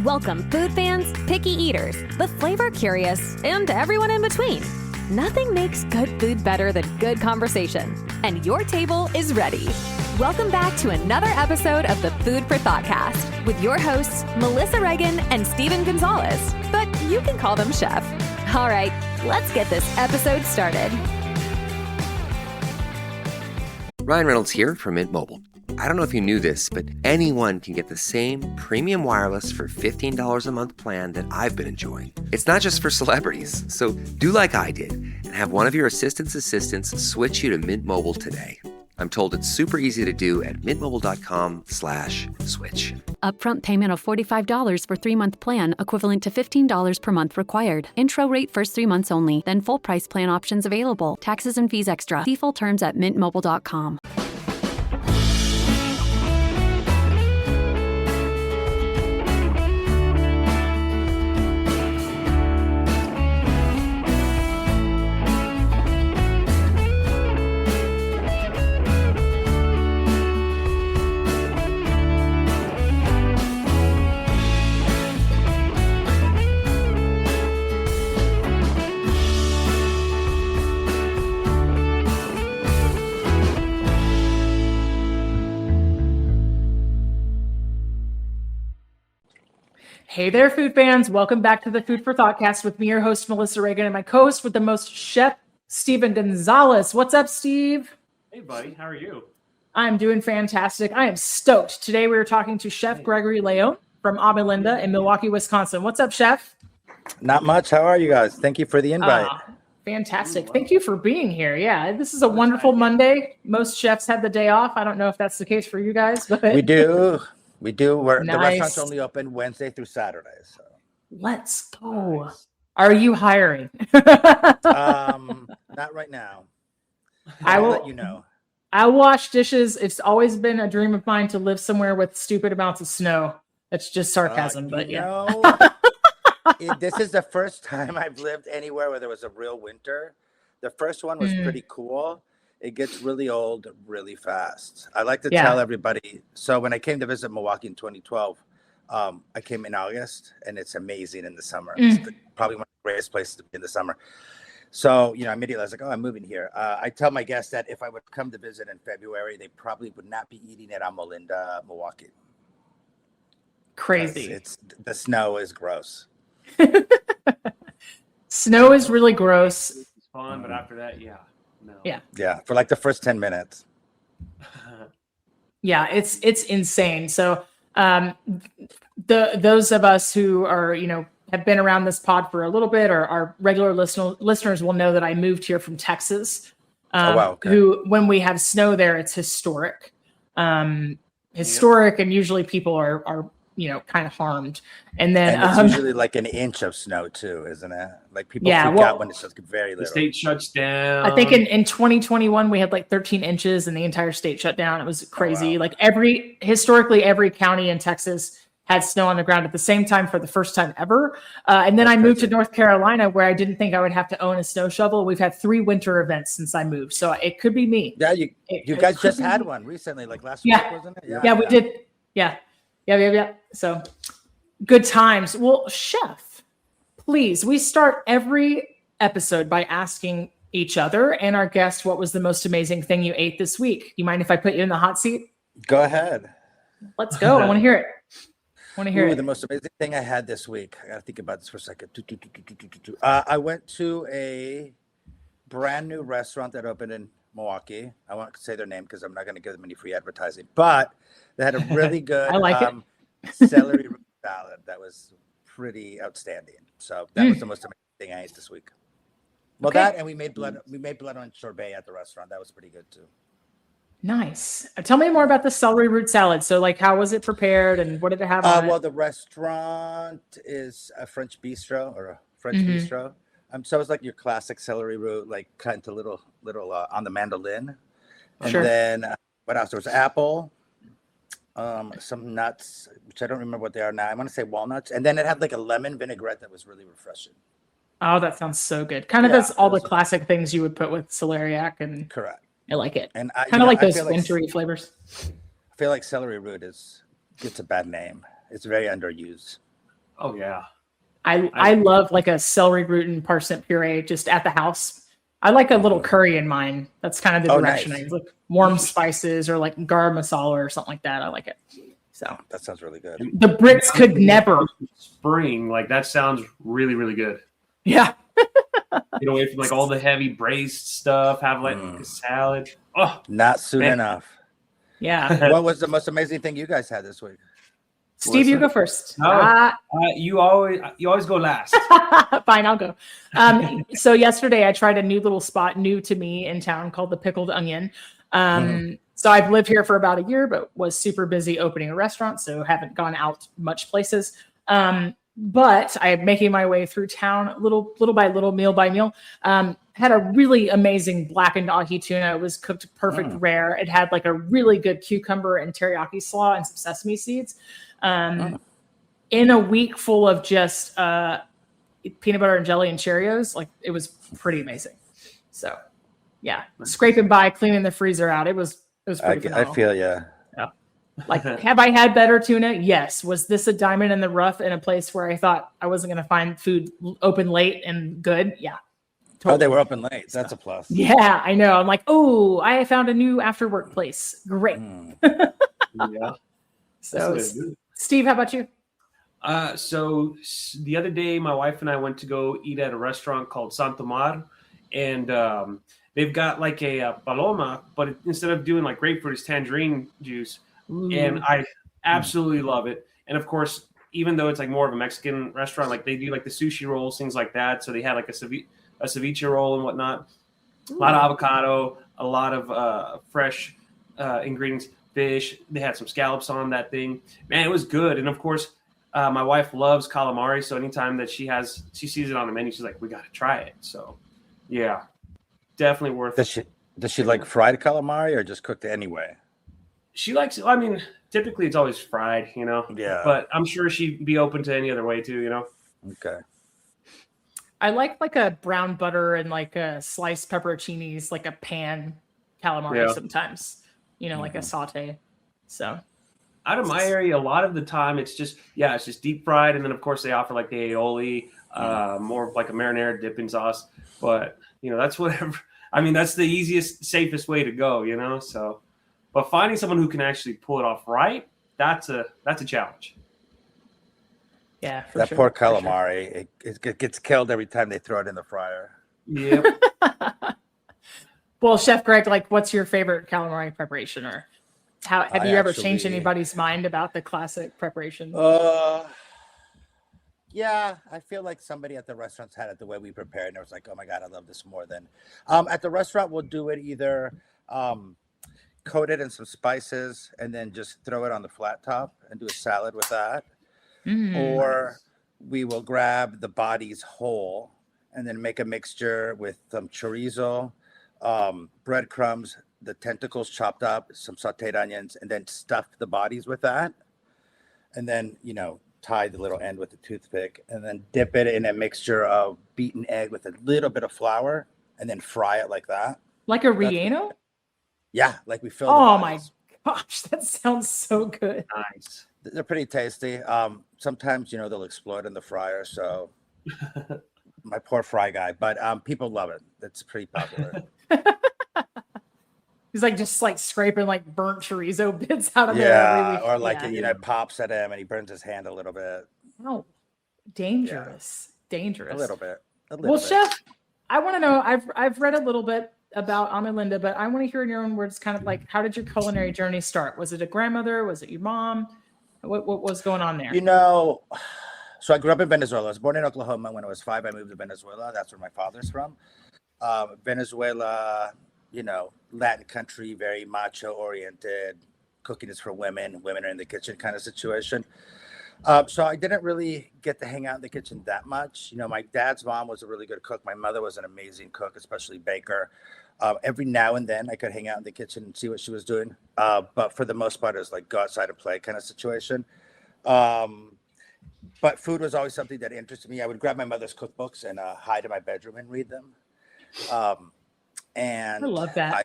Welcome food fans, picky eaters, the flavor curious, and everyone in between. Nothing makes good food better than good conversation, and your table is ready. Welcome back to another episode of the Food for Thoughtcast with your hosts, Melissa Reagan and Steven Gonzalez, but you can call them Chef. All right, let's get this episode started. Ryan Reynolds here from Mint Mobile. I don't know if you knew this, but anyone can get the same premium wireless for $15 a month plan that I've been enjoying. It's not just for celebrities, so do like I did and have one of your assistants switch you to Mint Mobile today. I'm told it's super easy to do at mintmobile.com/switch. Upfront payment of $45 for 3-month plan, equivalent to $15 per month required. Intro rate first 3 months only, then full price plan options available. Taxes and fees extra. See full terms at mintmobile.com. Hey there, food fans. Welcome back to the Food for Thoughtcast with me, your host, Melissa Reagan, and my co-host with the most, Chef Steven Gonzalez. What's up, Steve? Hey, buddy. How are you? I'm doing fantastic. I am stoked. Today we are talking to Chef Gregory León from Amelinda in Milwaukee, Wisconsin. What's up, Chef? Not much. How are you guys? Thank you for the invite. Fantastic. Thank you for being here. Yeah, this is a wonderful Monday. Most chefs have the day off. I don't know if that's the case for you guys, but We do. The Nice. restaurant's only open Wednesday through Saturday. So let's go. Are you hiring? not right now. I will let you know. I wash dishes. It's always been a dream of mine to live somewhere with stupid amounts of snow. That's just sarcasm, but yeah. This is the first time I've lived anywhere where there was a real winter. The first one was pretty cool. It gets really old really fast. I like to tell everybody. So when I came to visit Milwaukee in 2012, I came in August, and it's amazing in the summer. It's probably one of the greatest places to be in the summer. So, immediately I was like, oh, I'm moving here. I tell my guests that if I would come to visit in February, they probably would not be eating at Amelinda, Milwaukee. Crazy. The snow is gross. Snow is really gross. It's fun, but after that, no. Yeah, for like the first 10 minutes. Yeah, it's insane. So those of us who are, have been around this pod for a little bit, or our regular listeners will know that I moved here from Texas. Who, when we have snow there, it's historic. And usually people are kind of harmed. And then it's usually like an inch of snow too, isn't it? Like people freak out when it's just very little. The state shuts down. I think in 2021 we had like 13 inches and the entire state shut down. It was crazy. Oh, wow. Like historically every county in Texas had snow on the ground at the same time for the first time ever. And then I moved to North Carolina, where I didn't think I would have to own a snow shovel. We've had 3 winter events since I moved. So it could be me. Yeah, you guys just had one recently, like last week, wasn't it? Yeah, we did. Yeah. So good times. Well, Chef, please, we start every episode by asking each other and our guest what was the most amazing thing you ate this week. You mind if I put you in the hot seat? Go ahead. Let's go. I want to hear it. The most amazing thing I had this week. I got to think about this for a second. I went to a brand new restaurant that opened in Milwaukee. I won't say their name because I'm not going to give them any free advertising, but they had a really good I like celery root salad that was pretty outstanding. So that was the most amazing thing I ate this week. Well, that, and we made blood orange sorbet at the restaurant. That was pretty good too. Nice. Tell me more about the celery root salad. So, like, how was it prepared, and what did it have on it? Well, the restaurant is a French bistro bistro. So it's like your classic celery root, like cut into little on the mandolin. And then what else? There was apple, some nuts, which I don't remember what they are now. I want to say walnuts. And then it had like a lemon vinaigrette that was really refreshing. Oh, that sounds so good. Kind of does all the classic things you would put with celeriac, and correct. I like it. And kind of like those wintry flavors. I feel like celery root gets a bad name. It's very underused. Oh yeah. I love like a celery root and parsnip puree just at the house. I like a little curry in mine. That's kind of the direction nice. I look. Warm spices or like garam masala or something like that. I like it. So that sounds really good. The Brits could never. Spring, like that sounds really, really good. Yeah. Get away from like all the heavy braised stuff. Have like a salad. Oh, not soon enough. Yeah. What was the most amazing thing you guys had this week? Steve, you go first. You always go last. Fine, I'll go. So yesterday I tried a new little spot new to me in town called the Pickled Onion. So I've lived here for about a year, but was super busy opening a restaurant, so haven't gone out much places. But I'm making my way through town little by little, meal by meal. Had a really amazing blackened ahi tuna. It was cooked perfect rare. It had like a really good cucumber and teriyaki slaw and some sesame seeds. In a week full of just peanut butter and jelly and Cheerios, like it was pretty amazing. So yeah, scraping by, cleaning the freezer out. It was pretty phenomenal. I feel yeah. Like, have I had better tuna? Yes. Was this a diamond in the rough in a place where I thought I wasn't going to find food open late and good? Yeah. Totally. Oh, they were open late. That's a plus. Yeah, I know. I'm like, oh, I found a new after work place. Great. Yeah. So, Steve, how about you? So the other day, my wife and I went to go eat at a restaurant called Santo Mar, and they've got like a paloma, but instead of doing like grapefruit, it's tangerine juice. And I absolutely love it. And of course, even though it's like more of a Mexican restaurant, like they do like the sushi rolls, things like that. So they had like a ceviche roll and whatnot. A lot of avocado, a lot of fresh ingredients, fish. They had some scallops on that thing. Man, it was good. And of course, my wife loves calamari. So anytime that she sees it on the menu, she's like, we got to try it. So yeah, definitely worth it. Does she like fried calamari or just cooked anyway? She likes it. I mean, typically it's always fried, you know. Yeah. But I'm sure she'd be open to any other way too, you know. Okay. I like a brown butter and like a sliced pepperoncinis, like a pan calamari sometimes. You know, like a saute. So out of my area, a lot of the time it's just deep fried, and then of course they offer like the aioli, more of like a marinara dipping sauce. But you know, that's whatever. I mean, that's the easiest, safest way to go, you know. So. But finding someone who can actually pull it off right, that's a challenge. Yeah, that poor calamari, it gets killed every time they throw it in the fryer. Yep. Well, Chef Greg, like, what's your favorite calamari preparation, or have you ever changed anybody's mind about the classic preparation? Yeah, I feel like somebody at the restaurants had it the way we prepared, and it was like, oh my god, I love this more than. At the restaurant, we'll do it either. Coat it in some spices and then just throw it on the flat top and do a salad with that. Or we will grab the bodies whole and then make a mixture with some chorizo, breadcrumbs, the tentacles chopped up, some sauteed onions, and then stuff the bodies with that. And then, you know, tie the little end with a toothpick and then dip it in a mixture of beaten egg with a little bit of flour and then fry it like that. Like a relleno? Yeah, like we fill. Oh my gosh, that sounds so good. Nice. They're pretty tasty. Sometimes, you know, they'll explode in the fryer. So my poor fry guy, but people love it. It's pretty popular. He's like just like scraping like burnt chorizo bits out of it. Yeah, or like you know, it pops at him and he burns his hand a little bit. Oh, dangerous. Dangerous. A little bit. Well, Chef, I want to know. I've read a little bit about Amelinda, but I want to hear in your own words, kind of like, how did your culinary journey start? Was it a grandmother? Was it your mom? What was going on there? You know, so I grew up in Venezuela. I was born in Oklahoma. When I was 5, I moved to Venezuela. That's where my father's from. Venezuela, you know, Latin country, very macho oriented. Cooking is for women. Women are in the kitchen kind of situation. So I didn't really get to hang out in the kitchen that much. You know, my dad's mom was a really good cook. My mother was an amazing cook, especially baker. Every now and then I could hang out in the kitchen and see what she was doing. But for the most part, it was like go outside and play kind of situation. But food was always something that interested me. I would grab my mother's cookbooks and hide in my bedroom and read them. And I love that.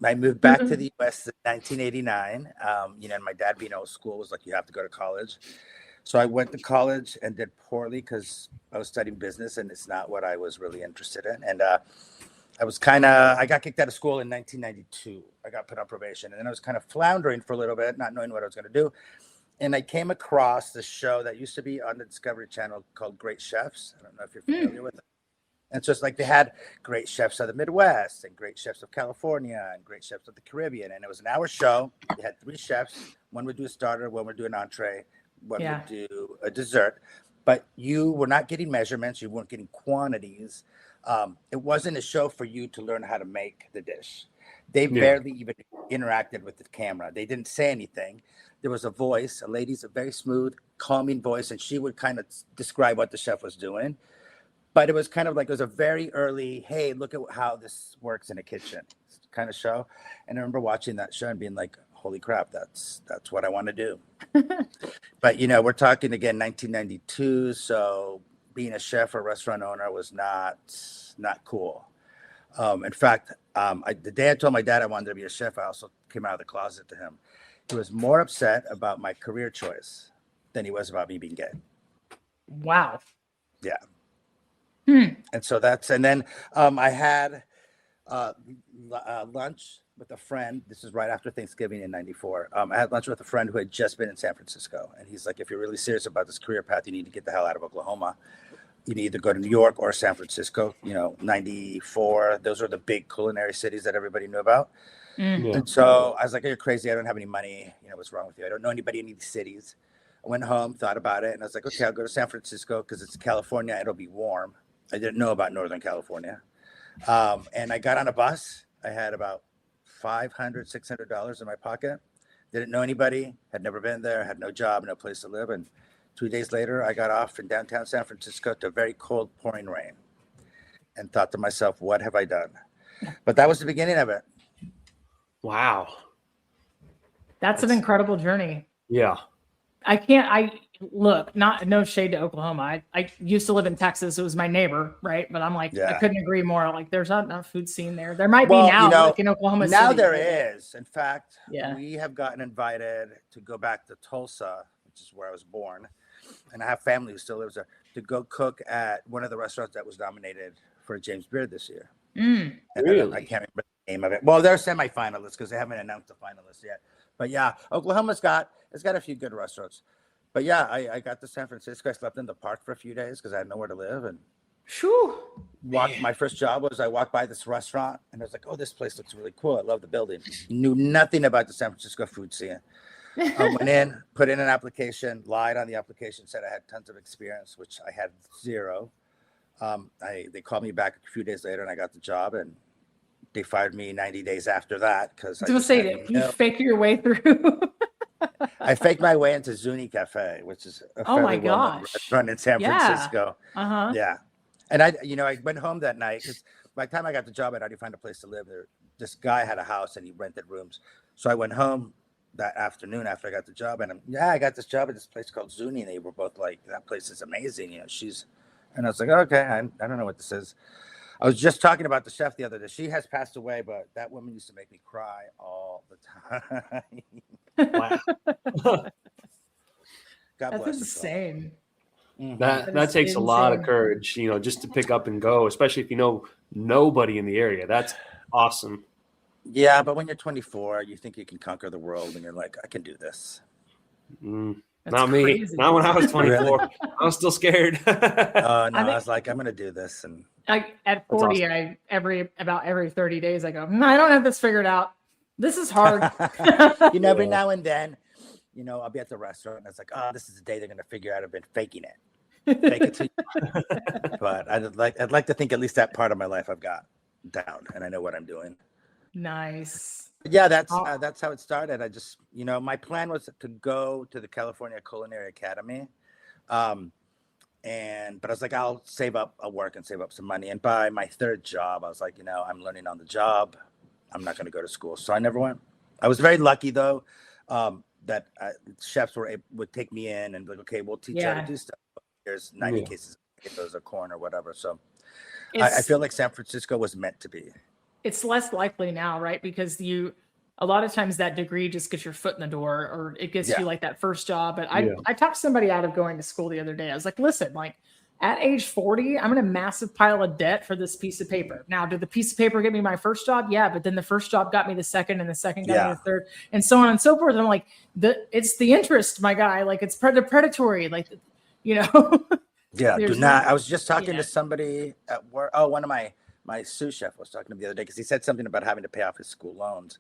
I moved back to the U.S. in 1989. You know, and my dad being old school was like, you have to go to college. So I went to college and did poorly because I was studying business and it's not what I was really interested in. And I got kicked out of school in 1992. I got put on probation and then I was kind of floundering for a little bit, not knowing what I was going to do. And I came across this show that used to be on the Discovery Channel called Great Chefs. I don't know if you're familiar with it. And so it's like they had great chefs of the Midwest and great chefs of California and great chefs of the Caribbean. And it was an hour show. They had 3 chefs. One would do a starter, one would do an entree, one would do a dessert. But you were not getting measurements. You weren't getting quantities. It wasn't a show for you to learn how to make the dish. They barely even interacted with the camera. They didn't say anything. There was a voice, a lady's a very smooth, calming voice, and she would kind of describe what the chef was doing. But it was kind of like, it was a very early, hey, look at how this works in a kitchen kind of show. And I remember watching that show and being like, holy crap, that's what I want to do. But, we're talking again, 1992. So being a chef or restaurant owner was not cool. In fact, the day I told my dad I wanted to be a chef, I also came out of the closet to him. He was more upset about my career choice than he was about me being gay. Wow. Yeah. And so and then I had lunch with a friend. This is right after Thanksgiving in 94. I had lunch with a friend who had just been in San Francisco. And he's like, if you're really serious about this career path, you need to get the hell out of Oklahoma. You need to either go to New York or San Francisco, 94. Those are the big culinary cities that everybody knew about. And so I was like, you're crazy. I don't have any money. What's wrong with you? I don't know anybody in these cities. I went home, thought about it. And I was like, okay, I'll go to San Francisco because it's California. It'll be warm. I didn't know about Northern California. And I got on a bus. I had about $500, $600 in my pocket. Didn't know anybody, had never been there, had no job, no place to live. And 2 days later, I got off in downtown San Francisco to very cold, pouring rain and thought to myself, what have I done? But that was the beginning of it. Wow. That's an incredible journey. Yeah. No shade to Oklahoma. I used to live in Texas. It was my neighbor, right? But I'm like, I couldn't agree more. Like, there's not enough food scene there. There might be now, like in Oklahoma City. Now there is. In fact, we have gotten invited to go back to Tulsa, which is where I was born, and I have family who still lives there, to go cook at one of the restaurants that was nominated for a James Beard this year. Really? I can't remember the name of it. Well, they're semifinalists because they haven't announced the finalists yet. But yeah, Oklahoma's got a few good restaurants. But yeah, I got to San Francisco. I slept in the park for a few days because I had nowhere to live. And my first job was I walked by this restaurant and I was like, oh, this place looks really cool. I love the building. Knew nothing about the San Francisco food scene. Went in, put in an application, lied on the application, said I had tons of experience, which I had zero. They called me back a few days later and I got the job, and they fired me 90 days after that because you fake your way through. I faked my way into Zuni Cafe, which is a fairly well-known restaurant in San Francisco. Yeah. And I went home that night because by the time I got the job, I'd already found a place to live there. This guy had a house and he rented rooms. So I went home that afternoon after I got the job, and I got this job at this place called Zuni, and they were both like, that place is amazing. And I was like, okay, I don't know what this is. I was just talking about the chef the other day. She has passed away, but that woman used to make me cry all the time. Wow. God That's bless insane. That takes a lot of courage, just to pick up and go, especially if you know nobody in the area. That's awesome. Yeah, but when you're 24, you think you can conquer the world, and you're like, I can do this. Not me. Crazy. Not when I was 24. Really? I was still scared. I was like, I'm going to do this. And at 40, awesome. About every 30 days, I go, I don't have this figured out. This is hard. Every now and then, I'll be at the restaurant and it's like, oh, this is the day they're going to figure out I've been faking it. Fake it to you. But I'd like to think at least that part of my life I've got down and I know what I'm doing. Nice. Yeah, that's how it started. I just, my plan was to go to the California Culinary Academy. But I was like, I'll work and save up some money. And by my third job, I was like, I'm learning on the job. I'm not going to go to school. So I never went. I was very lucky though, that chefs would take me in and be like, okay, we'll teach you how to do stuff. There's 90 cases if there's a corn or whatever. So I feel like San Francisco was meant to be. It's less likely now, right? Because a lot of times that degree just gets your foot in the door, or it gets you like that first job. But I talked somebody out of going to school the other day. I was like, listen, like at age 40, I'm in a massive pile of debt for this piece of paper. Now, did the piece of paper get me my first job? Yeah, but then the first job got me the second, and the second got me the third, and so on and so forth. And I'm like, it's the interest, my guy. Like it's predatory, like, you know. Yeah, do not. I was just talking to somebody at work. Oh, one of my sous chef was talking to me the other day because he said something about having to pay off his school loans.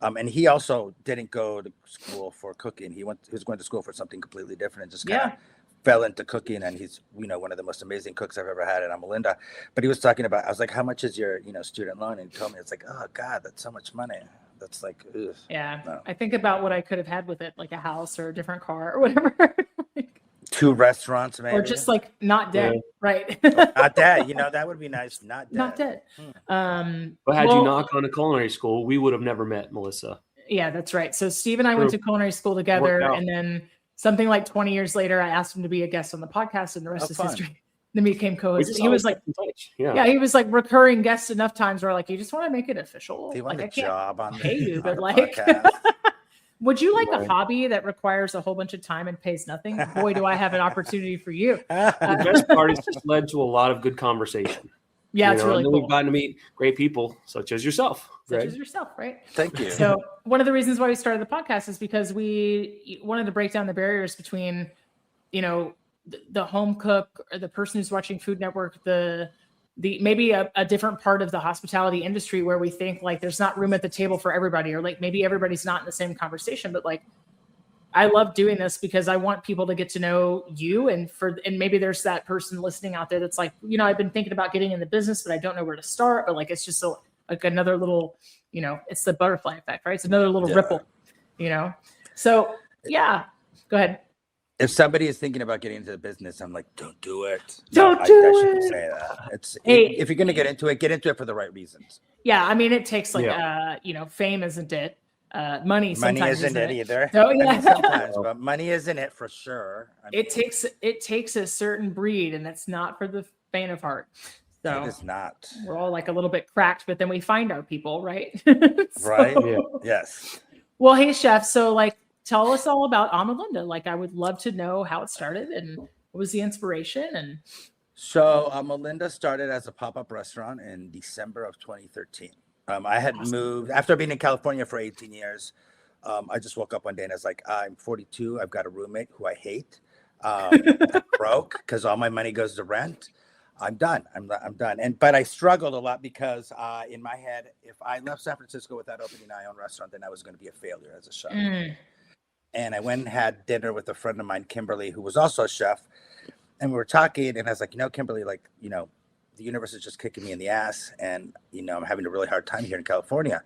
And he also didn't go to school for cooking. He was going to school for something completely different and just kind of fell into cooking. And he's, one of the most amazing cooks I've ever had in Melinda. But he was talking about, I was like, how much is your, student loan? And he told me, it's like, oh God, that's so much money. That's like, ugh, yeah. No. I think about what I could have had with it, like a house or a different car or whatever. 2 restaurants, maybe. Or just like not dead, right? Not dead. That would be nice. Not dead. Not dead. But had you not gone to culinary school, we would have never met, Melissa. Yeah, that's right. So Steve and I went to culinary school together, and then something like 20 years later, I asked him to be a guest on the podcast, and the rest is history. Then we became co-hosts. He was like, he was like recurring guest enough times where like, you just want to make it official. He like, I can't job on pay you, but like, would you like a hobby that requires a whole bunch of time and pays nothing? Boy, do I have an opportunity for you. The best part is just led to a lot of good conversation. Yeah, it's really cool. We've gotten to meet great people such as yourself. Right? Thank you. So one of the reasons why we started the podcast is because we wanted to break down the barriers between, the home cook or the person who's watching Food Network, the maybe a different part of the hospitality industry where we think like there's not room at the table for everybody, or like maybe everybody's not in the same conversation. But like, I love doing this because I want people to get to know you, and maybe there's that person listening out there that's like, I've been thinking about getting in the business, but I don't know where to start. But like, it's just like another little, it's the butterfly effect, right? It's another little ripple, So yeah, go ahead. If somebody is thinking about getting into the business, I'm like, don't do it. I shouldn't say that. If you're going to get into it for the right reasons. Yeah. I mean, it takes like, fame isn't it. Money sometimes isn't it either. So, yeah. Sometimes, but money isn't it for sure. It takes a certain breed, and it's not for the faint of heart. So it is not. We're all like a little bit cracked, but then we find our people, right? Right. Yeah. Yes. Well, hey, chef. So like, tell us all about Melinda. Like, I would love to know how it started and what was the inspiration. And so Melinda started as a pop-up restaurant in December of 2013. I had moved after being in California for 18 years. I just woke up one day and I was like, I'm 42. I've got a roommate who I hate. I'm broke because all my money goes to rent. I'm done. I'm done. But I struggled a lot because in my head, if I left San Francisco without opening my own restaurant, then I was going to be a failure as a chef. And I went and had dinner with a friend of mine, Kimberly, who was also a chef. And we were talking, and I was like, Kimberly, like, the universe is just kicking me in the ass. And, I'm having a really hard time here in California.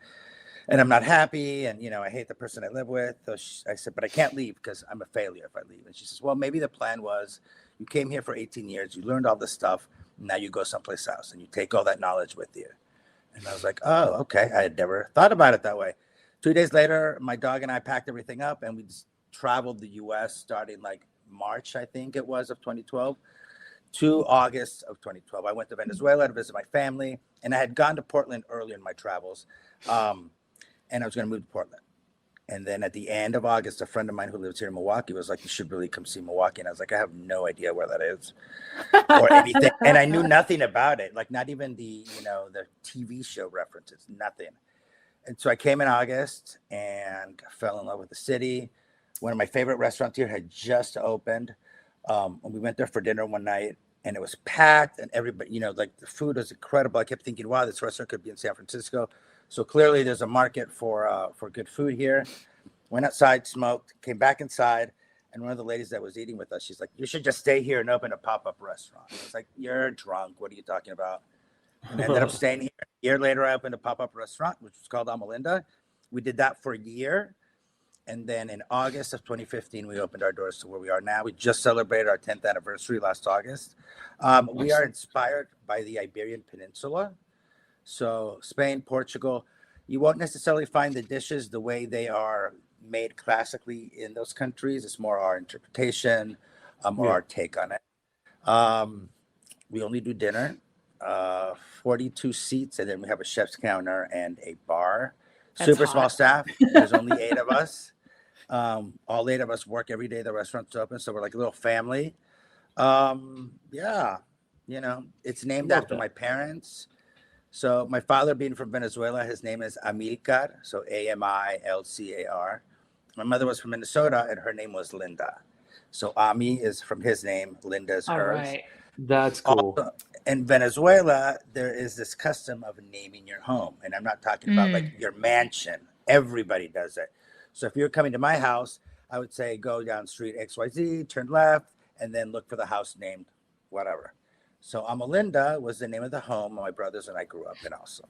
And I'm not happy. And, I hate the person I live with. So I said, but I can't leave because I'm a failure if I leave. And she says, well, maybe the plan was you came here for 18 years. You learned all this stuff. Now you go someplace else and you take all that knowledge with you. And I was like, oh, okay. I had never thought about it that way. 2 days later, my dog and I packed everything up and we just traveled the U.S. starting like March, I think it was, of 2012 to August of 2012. I went to Venezuela to visit my family, and I had gone to Portland earlier in my travels, and I was going to move to Portland. And then at the end of August, a friend of mine who lives here in Milwaukee was like, you should really come see Milwaukee. And I was like, I have no idea where that is or anything. And I knew nothing about it, like not even the TV show references, nothing. And so I came in August and fell in love with the city. One of my favorite restaurants here had just opened. And we went there for dinner one night and it was packed and everybody, like the food was incredible. I kept thinking, wow, this restaurant could be in San Francisco. So clearly there's a market for good food here. Went outside, smoked, came back inside. And one of the ladies that was eating with us, she's like, you should just stay here and open a pop-up restaurant. I was like, you're drunk. What are you talking about? And I ended up staying here. A year later, I opened a pop-up restaurant, which was called Melinda. We did that for a year. And then in August of 2015, we opened our doors to where we are now. We just celebrated our 10th anniversary last August. We are inspired by the Iberian Peninsula. So Spain, Portugal, you won't necessarily find the dishes the way they are made classically in those countries. It's more our interpretation or our take on it. We only do dinner, 42 seats, and then we have a chef's counter and a bar. Super small staff. There's only 8 of us. All 8 of us work every day the restaurant's open, so we're like a little family. Yeah, it's named after my parents. So my father, being from Venezuela, his name is Amilcar, so Amilcar. My mother was from Minnesota, and her name was Linda. So Ami is from his name, Linda is hers. Right. That's cool. Also, in Venezuela, there is this custom of naming your home, and I'm not talking about like your mansion. Everybody does it. So if you're coming to my house, I would say go down street XYZ, turn left, and then look for the house named whatever. So Amalinda was the name of the home my brothers and I grew up in also.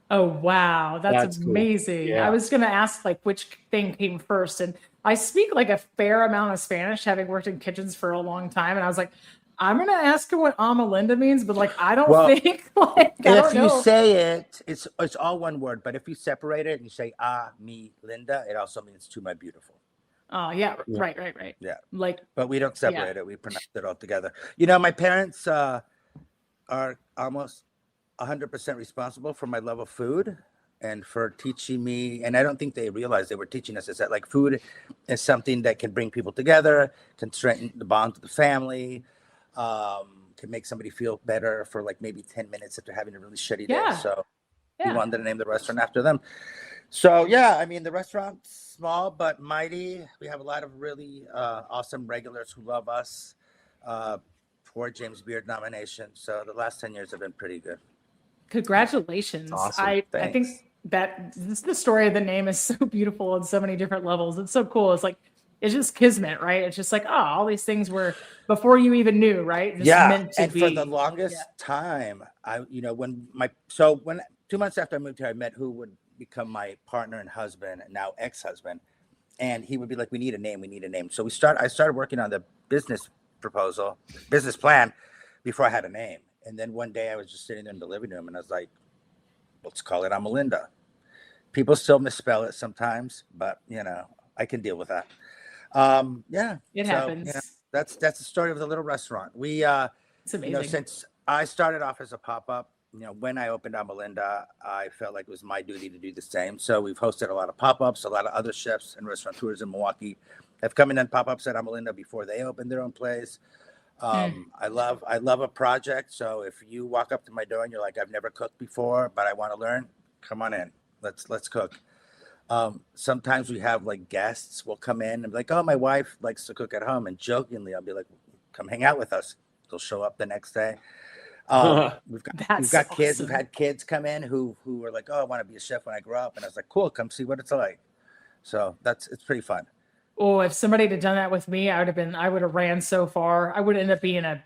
Oh, wow. That's amazing. Cool. Yeah. I was going to ask like which thing came first. And I speak like a fair amount of Spanish, having worked in kitchens for a long time. And I was like, I'm going to ask her what Amalinda means, but like, I don't think like, if you say it, it's all one word. But if you separate it and you say, mi, Linda, it also means to my beautiful. Oh, yeah. Right. Yeah. Like, but we don't separate it. We pronounce it all together. My parents are almost 100% responsible for my love of food and for teaching me. And I don't think they realized they were teaching us is that like food is something that can bring people together, can strengthen the bond of the family, can make somebody feel better for like maybe 10 minutes after having a really shitty day. So we wanted to name the restaurant after them. So the restaurant's small but mighty. We have a lot of really awesome regulars who love us. 4 James Beard nominations. So the last 10 years have been pretty good. Congratulations. Awesome. I think that the story of the name is so beautiful on so many different levels. It's so cool. It's like, it's just kismet, right? It's just like, all these things were before you even knew, right? Just meant to be. For the longest time, when 2 months after I moved here, I met who would become my partner and husband, and now ex-husband. And he would be like, we need a name. So I started working on the business plan before I had a name. And then one day I was just sitting there in the living room and I was like, let's call it Amalinda. People still misspell it sometimes, but I can deal with that. It happens. That's the story of the little restaurant. We it's amazing. Since I started off as a pop-up, when I opened Amalinda, I felt like it was my duty to do the same. So we've hosted a lot of pop-ups. A lot of other chefs and restaurateurs in Milwaukee have come in and pop-ups at Amalinda before they opened their own place. I love a project. So if you walk up to my door and you're like, I've never cooked before, but I want to learn, come on in. Let's cook. Sometimes we have like guests will come in and be like, oh, my wife likes to cook at home. And jokingly, I'll be like, come hang out with us. They'll show up the next day. We've got kids. We've had kids come in who were like, oh, I want to be a chef when I grow up. And I was like, cool, come see what it's like. So it's pretty fun. Oh, if somebody had done that with me, I would have ran so far. I would end up being I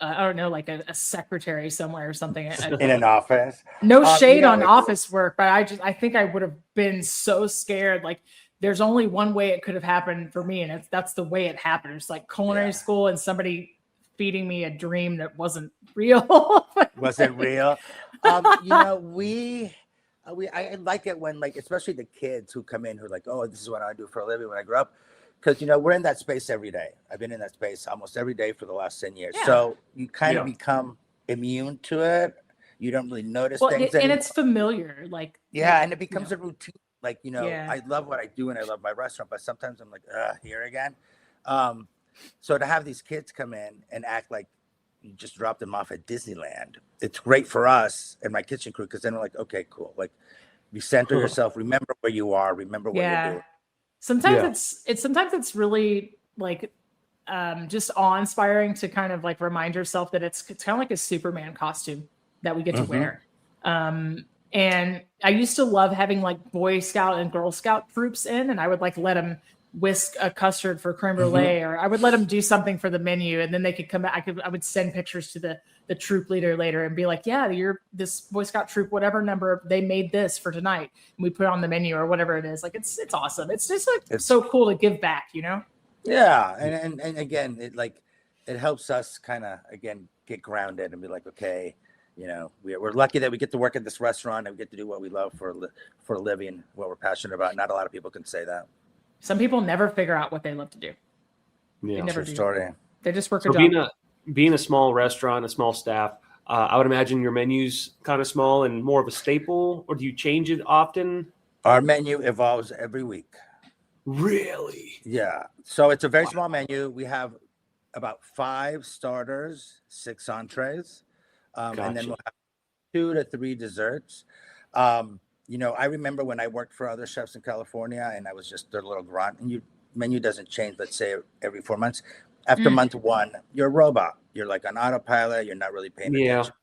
don't know, like a secretary somewhere or something. In an office. No shade on office work, but I think I would have been so scared. Like there's only one way it could have happened for me. And that's the way it happened. It's like culinary school and somebody feeding me a dream that wasn't real. Wasn't real. I like it when like, especially the kids who come in who are like, oh, this is what I do for a living when I grow up. Because, we're in that space every day. I've been in that space almost every day for the last 10 years. Yeah. So you kind of become immune to it. You don't really notice things. And it's familiar. Like, and it becomes a routine. Like, I love what I do and I love my restaurant, but sometimes I'm like, here again. So to have these kids come in and act like you just dropped them off at Disneyland, it's great for us and my kitchen crew, because then we're like, okay, cool. Like, you center yourself, remember where you are, remember what you're doing. Sometimes it's really like just awe-inspiring to kind of like remind yourself that it's kind of like a Superman costume that we get to wear. And I used to love having like Boy Scout and Girl Scout troops in, and I would like let them whisk a custard for creme brulee, or I would let them do something for the menu, and then they could come back. I would send pictures to the troop leader later and be like, yeah, you're this Boy Scout troop, whatever number, they made this for tonight, and we put it on the menu or whatever it is. Like it's awesome. It's just like it's so cool to give back, Yeah, and again, it helps us kind of again get grounded and be like, okay, we're lucky that we get to work at this restaurant and we get to do what we love for a living, what we're passionate about. Not a lot of people can say that. Some people never figure out what they love to do. Yeah, they never do. Story. They just work a job. Being a small restaurant, a small staff, I would imagine your menu's kind of small and more of a staple, or do you change it often? Our menu evolves every week. Really? Yeah. So it's a very small menu. We have about 5 starters, 6 entrees, and then we'll have 2 to 3 desserts. I remember when I worked for other chefs in California, and I was just their little grunt. And your menu doesn't change, let's say, every 4 months. After month 1, you're a robot. You're like on autopilot. You're not really paying attention.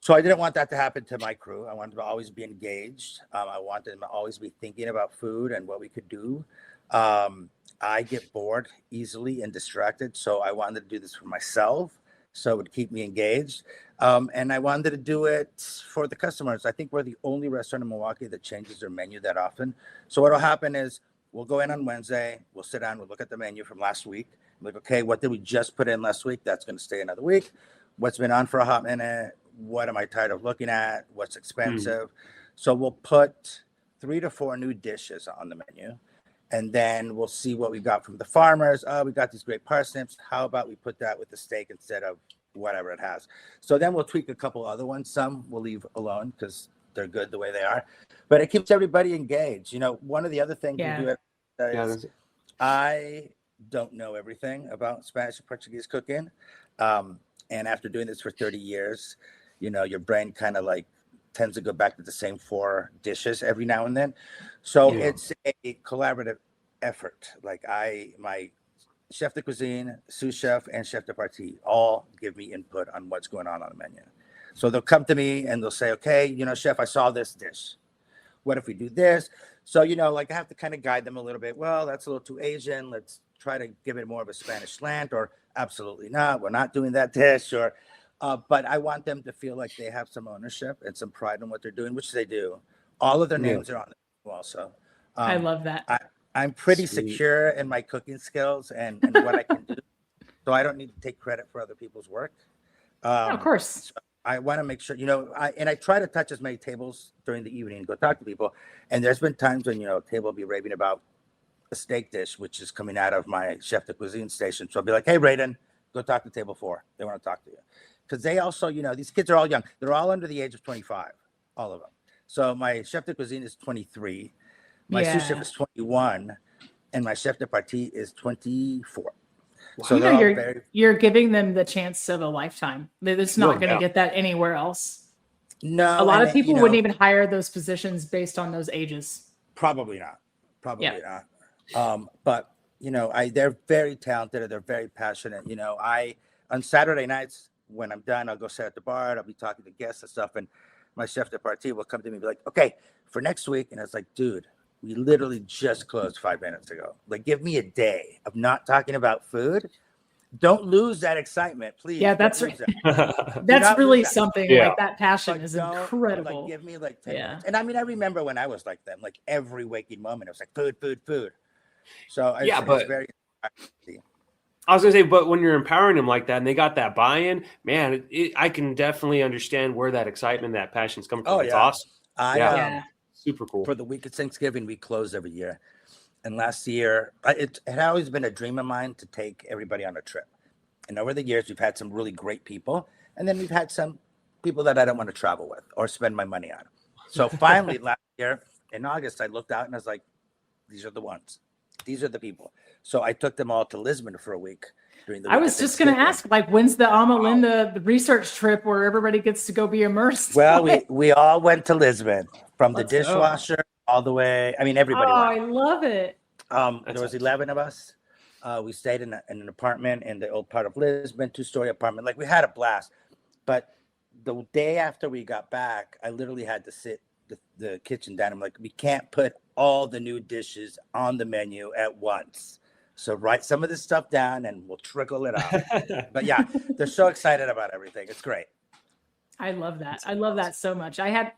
So I didn't want that to happen to my crew. I wanted them to always be engaged. I wanted them to always be thinking about food and what we could do. I get bored easily and distracted, so I wanted to do this for myself, so it would keep me engaged. And I wanted to do it for the customers. I think we're the only restaurant in Milwaukee that changes their menu that often. So what'll happen is we'll go in on Wednesday, we'll sit down, we'll look at the menu from last week. I'm like, okay, what did we just put in last week? That's going to stay another week. What's been on for a hot minute? What am I tired of looking at? What's expensive? So we'll put 3 to 4 new dishes on the menu. And then we'll see what we got from the farmers. Oh, we got these great parsnips. How about we put that with the steak instead of whatever it has? So then we'll tweak a couple other ones. Some we'll leave alone because they're good the way they are. But it keeps everybody engaged. One of the other things we do is I don't know everything about Spanish and Portuguese cooking. And after doing this for 30 years, your brain kind of like tends to go back to the same 4 dishes every now and then. So it's a collaborative effort. Like my chef de cuisine, sous chef, and chef de partie all give me input on what's going on the menu. So they'll come to me and they'll say, okay, chef, I saw this dish. What if we do this? So, I have to kind of guide them a little bit. Well, that's a little too Asian. Let's try to give it more of a Spanish slant, or absolutely not. We're not doing that dish. But I want them to feel like they have some ownership and some pride in what they're doing, which they do. All of their names are on the menu also. I love that. I'm pretty secure in my cooking skills and what I can do. So I don't need to take credit for other people's work. Of course. So I want to make sure, I try to touch as many tables during the evening and go talk to people. And there's been times when, a table will be raving about a steak dish, which is coming out of my chef de cuisine station. So I'll be like, hey, Raiden, go talk to table 4. They want to talk to you. Because they also, these kids are all young. They're all under the age of 25, all of them. So my chef de cuisine is 23. My sous chef is 21. And my chef de partie is 24. So you're giving them the chance of a lifetime. It's not going to get that anywhere else. No. A lot of people wouldn't even hire those positions based on those ages. Probably not. Not. But, they're very talented. They're very passionate. On Saturday nights, when I'm done, I'll go sit at the bar and I'll be talking to guests and stuff. And my chef de partie will come to me and be like, okay, for next week. And I was like, dude, we literally just closed 5 minutes ago. Like, give me a day of not talking about food. Don't lose that excitement, please. Yeah, that's that's really something. Yeah. Like that passion is incredible. Like, give me like 10 minutes. And I remember when I was like them, like every waking moment, it was like food, food, food. So it's very. I was gonna say, but when you're empowering them like that and they got that buy-in, man, I can definitely understand where that excitement, that passion's coming from. Oh, it's awesome. Super cool. For the week of Thanksgiving, we close every year. And last year, it had always been a dream of mine to take everybody on a trip. And over the years, we've had some really great people. And then we've had some people that I don't want to travel with or spend my money on. So finally, last year in August, I looked out and I was like, these are the ones. These are the people. So I took them all to Lisbon for a week. I was just going to ask, like, when's the Alma Linda research trip where everybody gets to go be immersed? Well, we all went to Lisbon, from the dishwasher all the way. Everybody went. I love it. There was 11 of us. We stayed in an apartment in the old part of Lisbon, 2-story apartment. Like, we had a blast. But the day after we got back, I literally had to sit the kitchen down. I'm like, we can't put all the new dishes on the menu at once. So write some of this stuff down and we'll trickle it out. But yeah, they're so excited about everything. It's great. I love that. I love that so much. I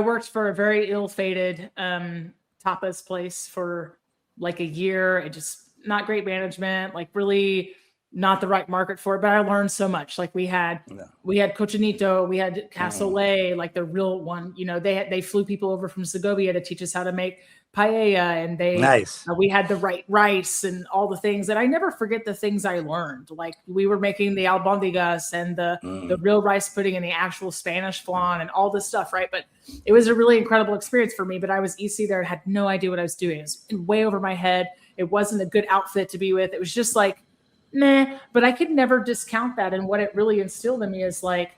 worked for a very ill-fated tapas place for like a year. It just not great management, like really not the right market for it, but I learned so much. Like we had cochinito, we had cassoulet, like the real one. You know, they flew people over from Segovia to teach us how to make paella, and we had the right rice and all the things. And I never forget the things I learned. Like we were making the albondigas and the real rice pudding and the actual Spanish flan and all this stuff, right? But it was a really incredible experience for me. But I was EC there and had no idea what I was doing. It was way over my head. It wasn't a good outfit to be with. It was just like, nah, but I could never discount that. And what it really instilled in me is like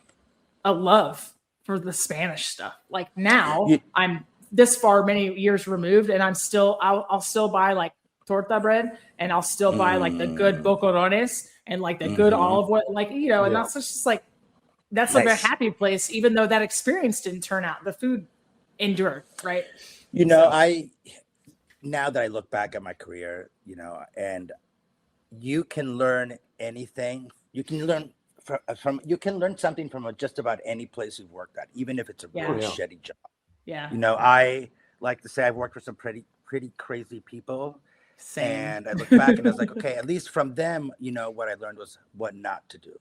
a love for the Spanish stuff. Like now I'm this far many years removed and I'll still buy like torta bread and I'll still buy like the good boquerones and like the good olive oil, like, you know, and that's just like, that's like a happy place, even though that experience didn't turn out, the food endured. Right. You know, now that I look back at my career, you know, and you can learn anything. You can learn you can learn something from just about any place you've worked at, even if it's a really shitty job. Yeah. You know, I like to say I've worked with some pretty crazy people. Same. And I look back and I was like, okay, at least from them, you know, what I learned was what not to do.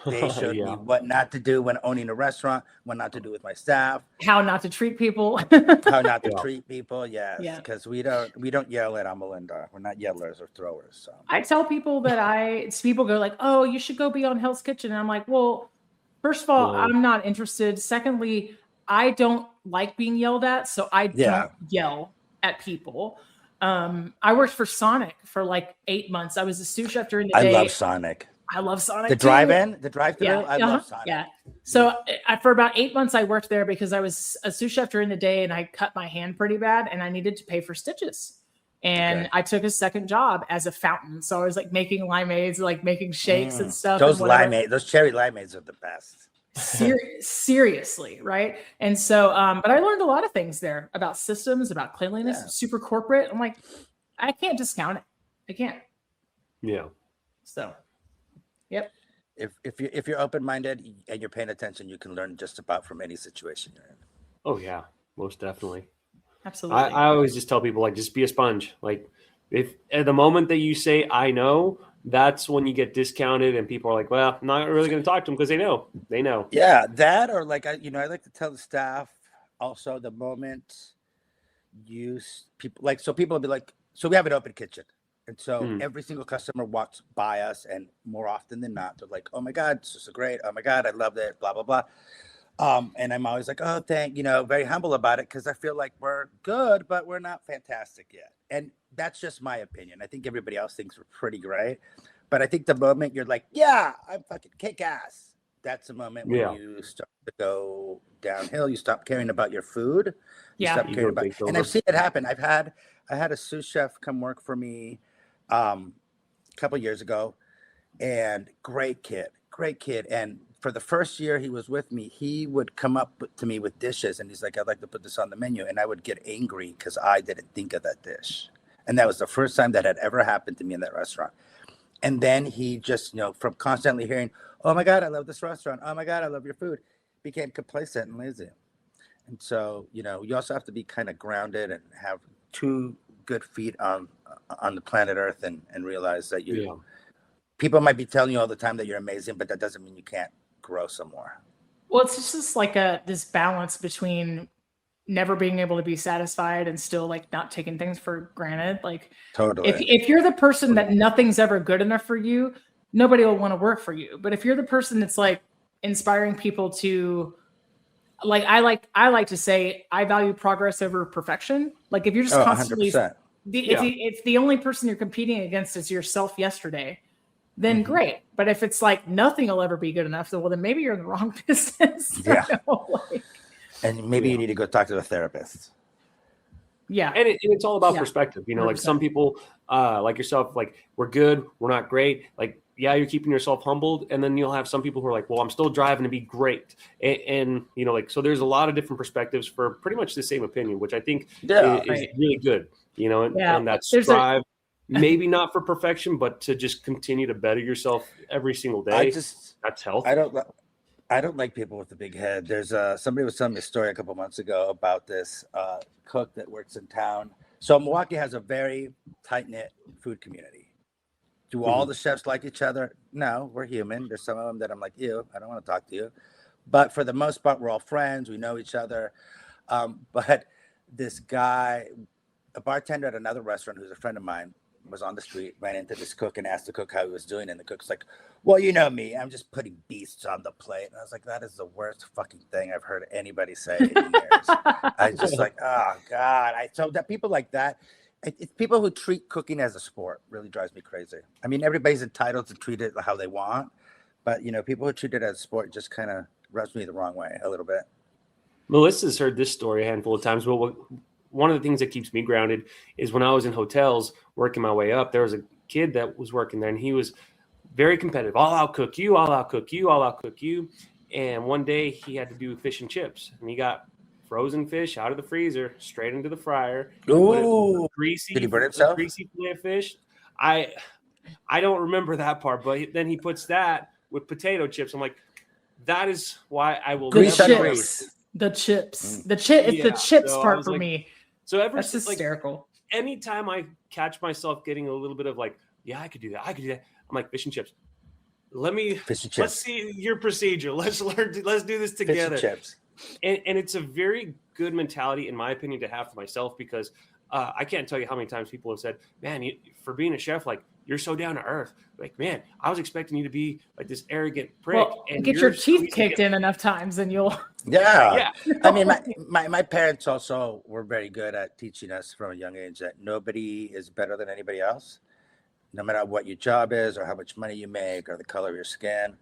They showed me what not to do when owning a restaurant, what not to do with my staff, how not to treat people, how not to treat people. Yes, because we don't yell at Melinda. We're not yellers or throwers. So I tell people that people go like, oh, you should go be on Hell's Kitchen. And I'm like, well, first of all, I'm not interested. Secondly, I don't like being yelled at, so I don't yell at people. I worked for Sonic for like 8 months. I was a sous chef during the day. I love Sonic. I love Sonic. The drive-through. I love Sonic. Yeah. So for about 8 months, I worked there because I was a sous chef during the day and I cut my hand pretty bad and I needed to pay for stitches. And I took a second job as a fountain. So I was like making limeades, like making shakes and stuff. Those limeades, those cherry limeades are the best. Seriously, right? And so, but I learned a lot of things there about systems, about cleanliness, super corporate. I'm like, I can't discount it. I can't. Yeah. So. Yep. If you're open-minded and you're paying attention, you can learn just about from any situation you're in. Oh yeah, most definitely. Absolutely. I always just tell people like just be a sponge. Like if at the moment that you say I know, that's when you get discounted and people are like, well, I'm not really going to talk to them because they know. Yeah, that or like I like to tell the staff also the moment people will be like, so we have an open kitchen. And so every single customer walks by us, and more often than not, they're like, "Oh my God, this is so great! Oh my God, I loved it!" Blah blah blah. And I'm always like, "Oh, very humble about it because I feel like we're good, but we're not fantastic yet." And that's just my opinion. I think everybody else thinks we're pretty great, but I think the moment you're like, "Yeah, I'm fucking kick ass," that's the moment when you start to go downhill. You stop caring about your food. You stop caring about. And I've seen it happen. I had a sous chef come work for me a couple years ago, and great kid. And for the first year he was with me, he would come up to me with dishes and he's like, I'd like to put this on the menu. And I would get angry because I didn't think of that dish. And that was the first time that had ever happened to me in that restaurant. And then he just, from constantly hearing, oh my God, I love this restaurant. Oh my God, I love your food, became complacent and lazy. And so, you also have to be kind of grounded and have 2 good feet on the planet Earth and realize that people might be telling you all the time that you're amazing, but that doesn't mean you can't grow some more. Well, it's just like this balance between never being able to be satisfied and still like not taking things for granted. Like totally. If you're the person that nothing's ever good enough for you, nobody will want to work for you. But if you're the person that's like inspiring people to like I like to say I value progress over perfection. Like if you're just constantly 100%. If the only person you're competing against is yourself yesterday, then great. But if it's like nothing will ever be good enough, then maybe you're in the wrong business. Yeah. And maybe you need to go talk to a therapist. Yeah. And it's all about perspective. Like some people like yourself, like we're good, we're not great. Like, you're keeping yourself humbled. And then you'll have some people who are like, well, I'm still driving to be great. And so there's a lot of different perspectives for pretty much the same opinion, which I think is really good, and that strive, maybe not for perfection, but to just continue to better yourself every single day. That's health. I don't like people with a big head. There's somebody was telling me a story a couple months ago about this cook that works in town. So Milwaukee has a very tight-knit food community. Do all the chefs like each other? No, we're human. There's some of them that I'm like, ew, I don't want to talk to you. But for the most part, we're all friends. We know each other. But this guy, a bartender at another restaurant who's a friend of mine, was on the street, ran into this cook and asked the cook how he was doing. And the cook's like, well, you know me, I'm just putting beasts on the plate. And I was like, that is the worst fucking thing I've heard anybody say in years. I was just like, oh, God. So that people like that, it's people who treat cooking as a sport really drives me crazy. I mean, everybody's entitled to treat it how they want. But, people who treat it as a sport just kind of rubs me the wrong way a little bit. Melissa's heard this story a handful of times. Well, one of the things that keeps me grounded is when I was in hotels working my way up, there was a kid that was working there, and he was very competitive. I'll outcook you, I'll outcook you, I'll outcook you. And one day he had to do fish and chips, and he got frozen fish out of the freezer straight into the fryer. Ooh, greasy. Did he burn himself? Greasy fillet of fish. I don't remember that part, but then he puts that with potato chips. I'm like, that is why I will the never chips. The chips. It's the chips part for me. So that's hysterical. Anytime I catch myself getting a little bit of like, yeah, I could do that. I'm like, fish and chips. Let's see your procedure. Let's do this together. Fish and chips. And it's a very good mentality, in my opinion, to have for myself, because I can't tell you how many times people have said, man, for being a chef, like, you're so down to earth. Like, man, I was expecting you to be like this arrogant prick. Well, and get your teeth kicked in enough times and you'll. Yeah. I mean, my parents also were very good at teaching us from a young age that nobody is better than anybody else, no matter what your job is or how much money you make or the color of your skin.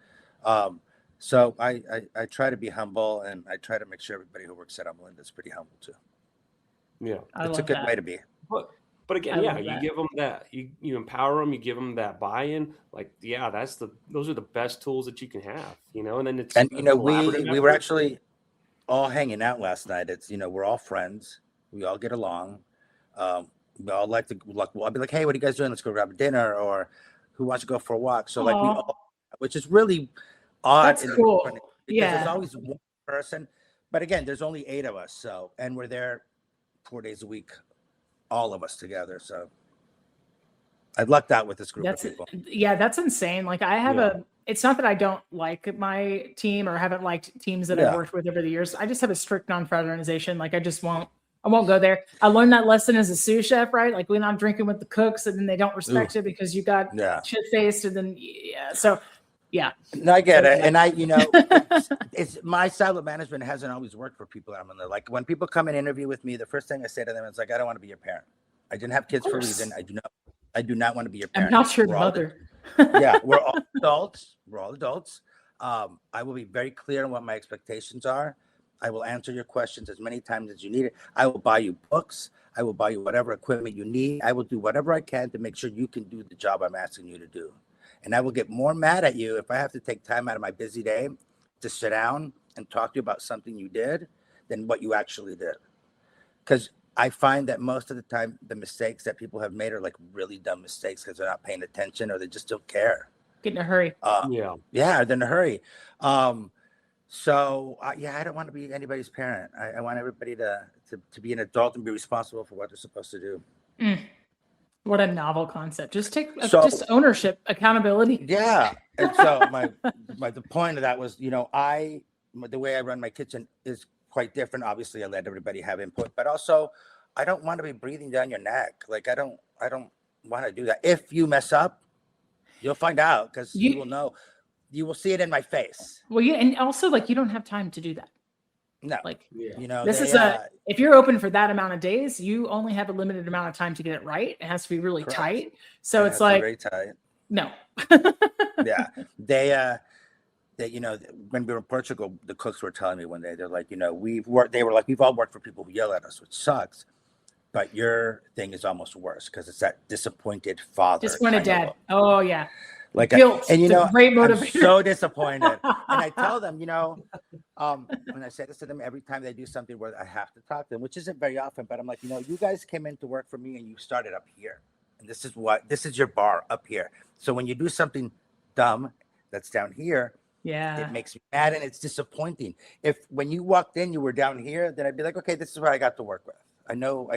So I try to be humble, and I try to make sure everybody who works at Melinda is pretty humble too. Yeah. It's a good way to be. But again, you give them that, you empower them, you give them that buy-in. Like, yeah, those are the best tools that you can have, and then it's, we were actually all hanging out last night. It's, we're all friends. We all get along. We all like to, I'll be like, hey, what are you guys doing? Let's go grab a dinner, or who wants to go for a walk? So like we all, which is really odd. That's cool. Because there's always one person, but again, there's only 8 of us. So, and we're there 4 days a week, all of us together. So I've lucked out with this group of people. Yeah, that's insane. Like I have it's not that I don't like my team or haven't liked teams that I've worked with over the years. I just have a strict non-fraternization. Like I won't go there. I learned that lesson as a sous chef, right? Like when I'm drinking with the cooks and then they don't respect it because you got shit-faced, and then so no, I get it. And it's my style of management hasn't always worked for people. Like when people come and interview with me, the first thing I say to them is like, I don't want to be your parent. I didn't have kids for a reason. I do not want to be your parent. I'm not your mother. We're all adults. I will be very clear on what my expectations are. I will answer your questions as many times as you need it. I will buy you books. I will buy you whatever equipment you need. I will do whatever I can to make sure you can do the job I'm asking you to do. And I will get more mad at you if I have to take time out of my busy day to sit down and talk to you about something you did than what you actually did. Because I find that most of the time, the mistakes that people have made are like really dumb mistakes because they're not paying attention or they just don't care. Get in a hurry. They're in a hurry. So I don't want to be anybody's parent. I want everybody to be an adult and be responsible for what they're supposed to do. What a novel concept. Just take just ownership, accountability. Yeah. And so the point of that was, the way I run my kitchen is quite different. Obviously, I let everybody have input, but also I don't want to be breathing down your neck. Like I don't want to do that. If you mess up, you'll find out because you will know. You will see it in my face. Well, and also like you don't have time to do that. No, like if you're open for that amount of days, you only have a limited amount of time to get it right. It has to be really tight. So it's like very tight. No. Yeah, they when we were in Portugal, the cooks were telling me one day, they're like, we've all worked for people who yell at us, which sucks. But your thing is almost worse because it's that disappointed father. Disappointed dad. Oh yeah. Like guilt. Great motivator. I'm so disappointed. And I tell them, when I say this to them every time they do something where I have to talk to them, which isn't very often, but I'm like, you guys came in to work for me and you started up here. And this is your bar up here. So when you do something dumb that's down here, it makes me mad and it's disappointing. If when you walked in, you were down here, then I'd be like, okay, this is what I got to work with. I know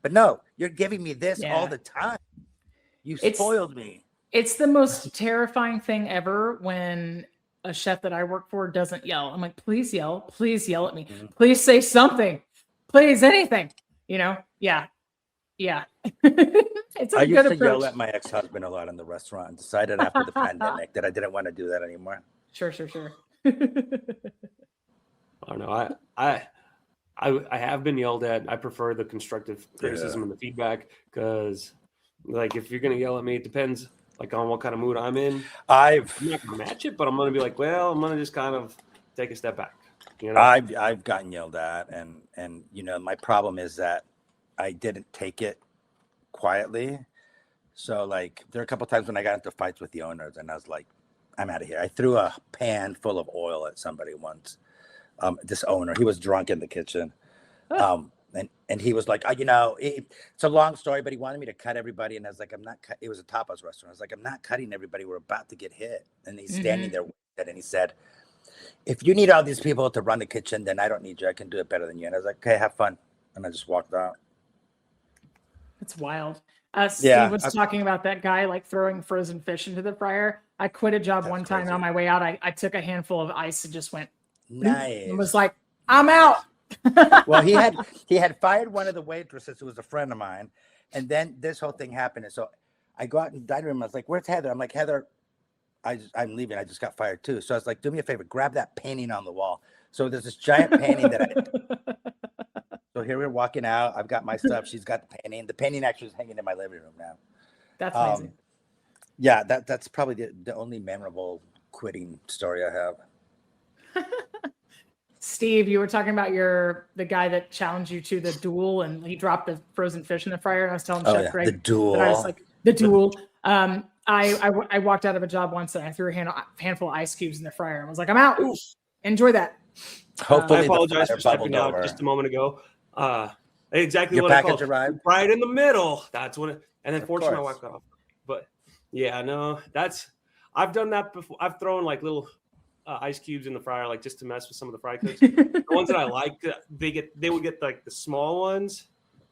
but no, you're giving me this all the time. You spoiled me. It's the most terrifying thing ever when a chef that I work for doesn't yell. I'm like, please yell at me. Please say something. Please, anything. Yeah. It's I used to approach. yell at my ex-husband a lot in the restaurant and decided after the pandemic that I didn't want to do that anymore. Sure. I don't know. I have been yelled at. I prefer the constructive criticism and the feedback because, like, if you're gonna yell at me, it depends like on what kind of mood I'm in. I'm not gonna match it, but I'm gonna be like, well, I'm gonna just kind of take a step back. I've gotten yelled at, and my problem is that I didn't take it quietly. So like there are a couple of times when I got into fights with the owners, and I was like, I'm out of here. I threw a pan full of oil at somebody once. This owner, he was drunk in the kitchen. And he was like, it's a long story, but he wanted me to cut everybody. And I was like, I'm not, it was a tapas restaurant. I was like, I'm not cutting everybody. We're about to get hit. And he's standing there and he said, if you need all these people to run the kitchen, then I don't need you. I can do it better than you. And I was like, okay, have fun. And I just walked out. It's wild. Steve was talking about that guy like throwing frozen fish into the fryer. I quit a job one time on my way out. I took a handful of ice and just went nice. And was like, I'm out. Well, he had fired one of the waitresses who was a friend of mine, and then this whole thing happened. And so I go out in the dining room. I was like, "Where's Heather?" I'm like, "Heather, I'm leaving. I just got fired too." So I was like, "Do me a favor, grab that painting on the wall." So there's this giant painting that So here we're walking out. I've got my stuff. She's got the painting. The painting actually is hanging in my living room now. That's amazing. Yeah, that's probably the only memorable quitting story I have. Steve, you were talking about the guy that challenged you to the duel, and he dropped the frozen fish in the fryer. And I was telling Chef Greg the duel. I was like, the duel. I walked out of a job once and I threw a handful of ice cubes in the fryer and was like, I'm out. Ooh. Enjoy that. Hopefully, I apologize for stepping out just a moment ago. Exactly your what I called arrived right in the middle. That's what and then fortunately my wife got off. But yeah, no, I've done that before. I've thrown like little ice cubes in the fryer, like just to mess with some of the fry cooks. The ones that I like, they would get like the small ones,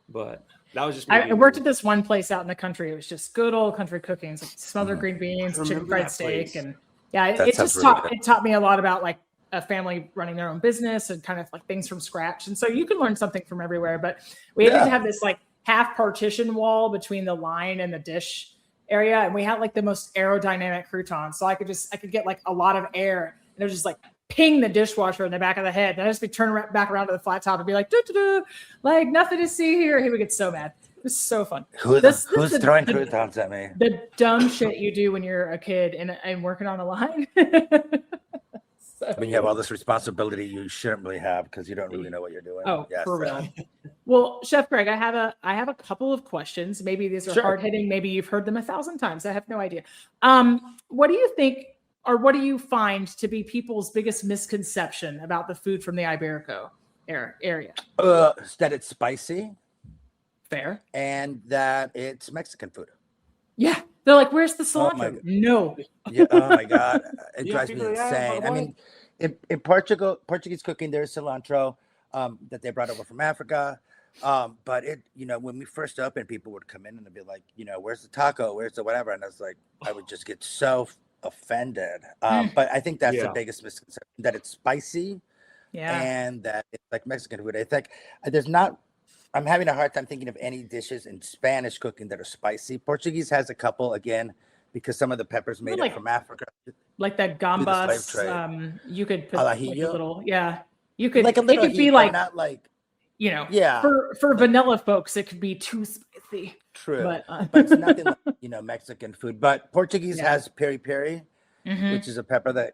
but that was just. I worked at this one place out in the country. It was just good old country cooking. It's like smothered green beans, chicken fried steak, and it taught me a lot about like a family running their own business and kind of like things from scratch. And so you can learn something from everywhere. But we had to have this like half partition wall between the line and the dish area, and we had like the most aerodynamic croutons, so I could get like a lot of air, and it was just like ping the dishwasher in the back of the head, and I just be turning back around to the flat top and be like, like nothing to see here. He would get so mad. It was so fun. Who's throwing croutons at me? The dumb shit you do when you're a kid and working on a line. When you have all this responsibility you shouldn't really have because you don't really know what you're doing. Oh, for real. Well, Chef Greg, I have a couple of questions. Maybe these are hard hitting. Maybe you've heard them 1,000 times. I have no idea. What do you think, or what do you find to be people's biggest misconception about the food from the Iberico area? That it's spicy. Fair. And that it's Mexican food. Yeah. They're like, where's the cilantro? No. Yeah, oh my God. It drives me insane. I mean, in Portuguese cooking, there's cilantro that they brought over from Africa. But when we first opened, people would come in and they'd be like, where's the taco? Where's the whatever? And I was like, I would just get so offended. But I think that's the biggest misconception, that it's spicy and that it's like Mexican food. I think I'm having a hard time thinking of any dishes in Spanish cooking that are spicy. Portuguese has a couple, again, because some of the peppers made it from Africa. Like that gambas, you could put like a little, you could, like a little, it could be like, not like, for vanilla folks, it could be too spicy. True. But it's nothing like, Mexican food. But Portuguese has peri peri, which is a pepper that,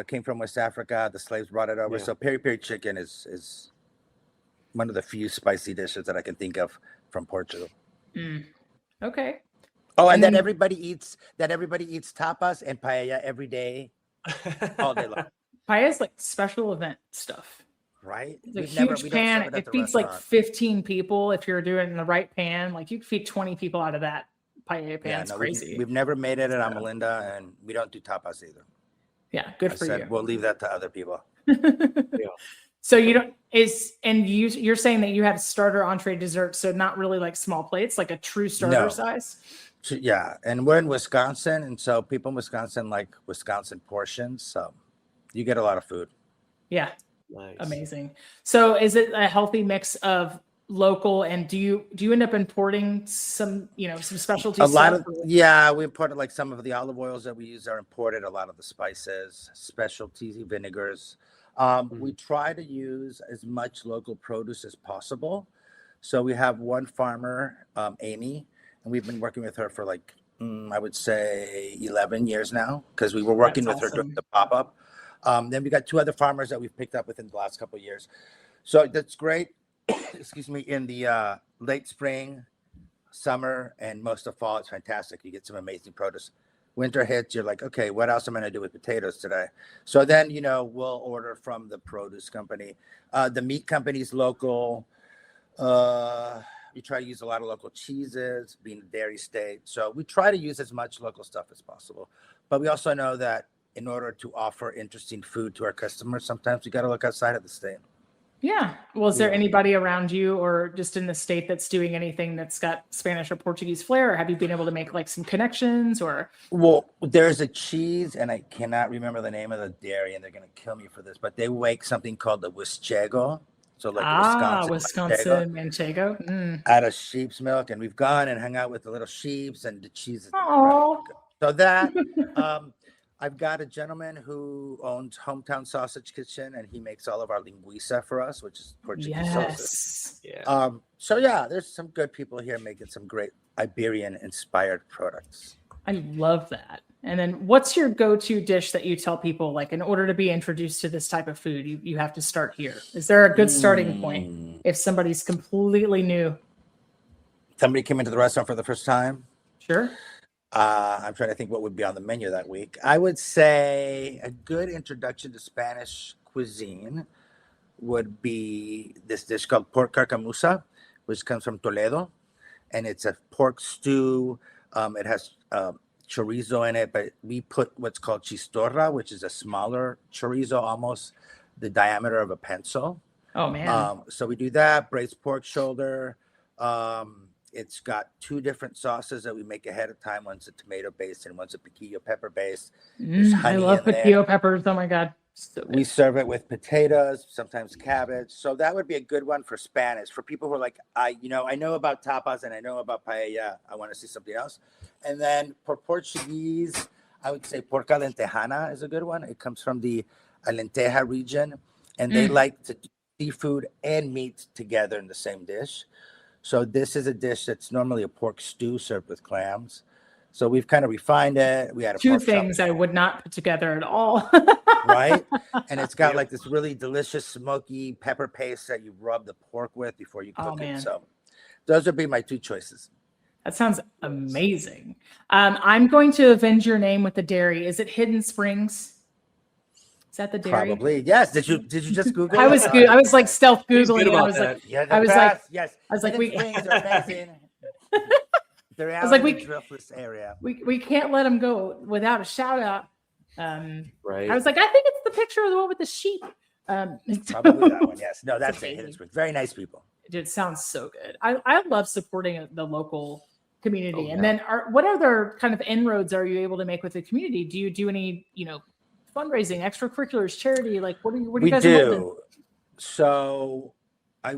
came from West Africa. The slaves brought it over. So peri peri chicken is one of the few spicy dishes that I can think of from Portugal. Okay. Oh, and then everybody eats tapas and paella every day, all day long. Paella is like special event stuff. Right? It's a huge pan. It feeds like 15 people if you're doing it in the right pan. Like you can feed 20 people out of that paella pan. It's crazy. We've never made it at Amalinda, and we don't do tapas either. Yeah, good for you. We'll leave that to other people. So you're saying that you have starter, entree, dessert, so not really like small plates, like a true starter size? Yeah, and we're in Wisconsin, and so people in Wisconsin like Wisconsin portions, so you get a lot of food. Yeah. Nice. Amazing. So is it a healthy mix of local, and do you end up importing some, some specialty A lot stuff? of, yeah, we imported like some of the olive oils that we use are imported, a lot of the spices, specialty vinegars. We try to use as much local produce as possible. So we have one farmer, Amy, and we've been working with her for like, I would say 11 years now, because we were working That's with her during awesome. the pop-up. Then we got two other farmers that we've picked up within the last couple of years. So that's great. Excuse me, in the late spring, summer, and most of fall, it's fantastic. You get some amazing produce. Winter hits, you're like, okay, what else am I going to do with potatoes today? So then, we'll order from the produce company. The meat company's local. We try to use a lot of local cheeses, being a dairy state. So we try to use as much local stuff as possible. But we also know that in order to offer interesting food to our customers, sometimes we got to look outside of the state. Yeah. Well, is there anybody around you or just in the state that's doing anything that's got Spanish or Portuguese flair? Or have you been able to make like some connections or? Well, there's a cheese, and I cannot remember the name of the dairy, and they're going to kill me for this, but they make something called the Wischego. So like Wisconsin Manchego. Out of sheep's milk, and we've gone and hung out with the little sheeps, and the cheese is Oh. so that I've got a gentleman who owns Hometown Sausage Kitchen, and he makes all of our linguiça for us, which is Portuguese sausage. Yeah. So yeah, there's some good people here making some great Iberian inspired products. I love that. And then what's your go-to dish that you tell people, like, in order to be introduced to this type of food, you have to start here? Is there a good starting point if somebody's completely new? Somebody came into the restaurant for the first time? Sure. I'm trying to think what would be on the menu that week. I would say a good introduction to Spanish cuisine would be this dish called pork carcamusa, which comes from Toledo. And it's a pork stew. It has chorizo in it, but we put what's called chistorra, which is a smaller chorizo, almost the diameter of a pencil. Oh, man. So we do that, braised pork shoulder. It's got two different sauces that we make ahead of time. One's a tomato based and one's a piquillo pepper based. I love piquillo peppers. Oh my God. So we serve it with potatoes, sometimes cabbage. So that would be a good one for Spanish. For people who are like, I know about tapas and I know about paella. I want to see something else. And then for Portuguese, I would say porca lentejana is a good one. It comes from the Alenteja region, and they like to do seafood and meat together in the same dish. So this is a dish that's normally a pork stew served with clams. So we've kind of refined it. We had two things I would not put together at all. Right? And it's got like this really delicious smoky pepper paste that you rub the pork with before you cook it. So those would be my two choices. That sounds amazing. I'm going to avenge your name with the dairy. Is it Hidden Springs? Is that the dairy? Probably. Yes. Did you just Google I was it? I was like stealth Googling. I was like, yes. I was like, we are amazing. I was like, Driftless area. We can't let them go without a shout out. right. I was like, I think it's the picture of the one with the sheep. Probably that one. Yes. No, that's it. Hidden Springs. Very nice people. It sounds so good. I love supporting the local community. And then what other kind of inroads are you able to make with the community? Do you do any, fundraising, extracurriculars, charity? Like what are you guys involved in? So I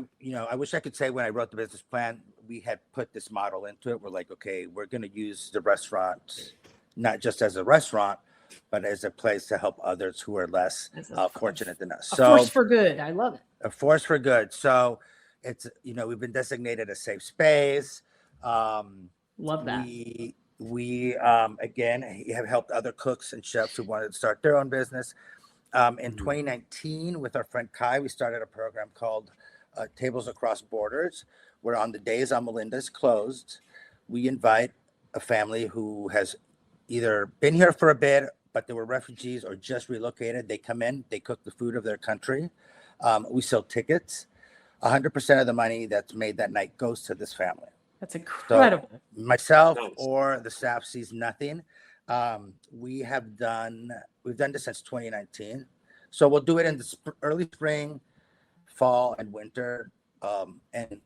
wish I could say when I wrote the business plan, we had put this model into it. We're like, okay, we're going to use the restaurant, not just as a restaurant, but as a place to help others who are less fortunate than us. A force for good. I love it. A force for good. So it's, we've been designated a safe space. Love that. We again have helped other cooks and chefs who wanted to start their own business. In 2019, with our friend Kai, we started a program called Tables Across Borders, where on the days Melinda's closed, we invite a family who has either been here for a bit, but they were refugees or just relocated. They come in, they cook the food of their country. We sell tickets. 100% of the money that's made that night goes to this family. That's incredible. So myself or the staff sees nothing. We've done this since 2019. So we'll do it in the early spring, fall, and winter, and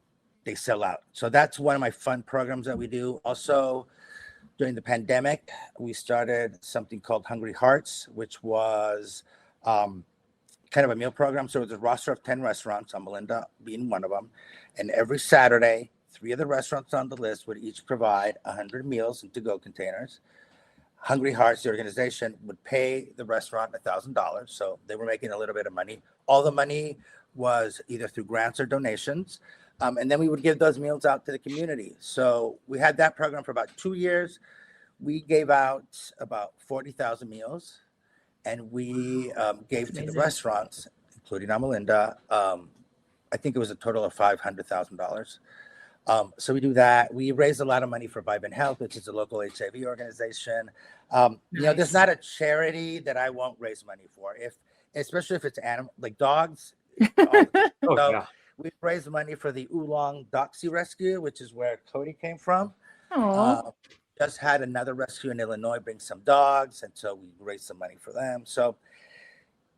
they sell out. So that's one of my fun programs that we do. Also, during the pandemic, we started something called Hungry Hearts, which was kind of a meal program. So it was a roster of 10 restaurants, Melinda being one of them. And every Saturday, 3 of the restaurants on the list would each provide 100 meals in to-go containers. Hungry Hearts, the organization, would pay the restaurant $1,000. So they were making a little bit of money. All the money was either through grants or donations. And then we would give those meals out to the community. So we had that program for about 2 years. We gave out about 40,000 meals, and we gave to the restaurants, including Melinda. I think it was a total of $500,000. So we do that. We raise a lot of money for Vibrant Health, which is a local HIV organization. You know, there's not a charity that I won't raise money for, especially if it's animal, like dogs. We've raised money for the Oolong Doxy Rescue, which is where Cody came from. Just had another rescue in Illinois bring some dogs, and so we raised some money for them. So,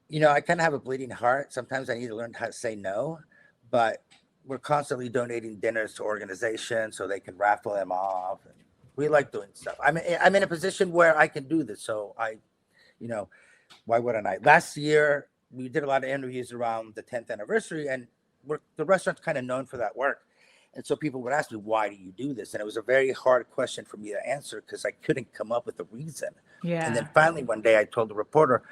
you know, I kind of have a bleeding heart. Sometimes I need to learn how to say no, but we're constantly donating dinners to organizations so they can raffle them off. And we like doing stuff. I'm in a position where I can do this, so you know, why wouldn't I? Last year, we did a lot of interviews around the 10th anniversary, and the restaurant's kind of known for that work. And so people would ask me, why do you do this? And it was a very hard question for me to answer because I couldn't come up with a reason. Yeah. And then finally one day I told the reporter,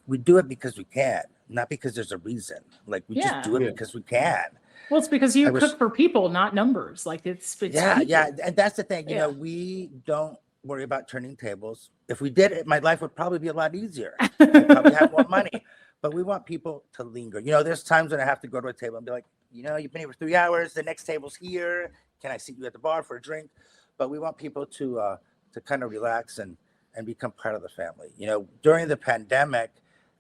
we do it because we can, not because there's a reason. Like we just do it because we can. Well, it's because you cook for people, not numbers. Like it's yeah. And that's the thing, you know, we don't worry about turning tables. If we did it, my life would probably be a lot easier. I'd probably have more money. But we want people to linger. You know, there's times when I have to go to a table and be like, you know, you've been here for 3 hours. The next table's here. Can I seat you at the bar for a drink? But we want people to kind of relax and become part of the family. You know, during the pandemic,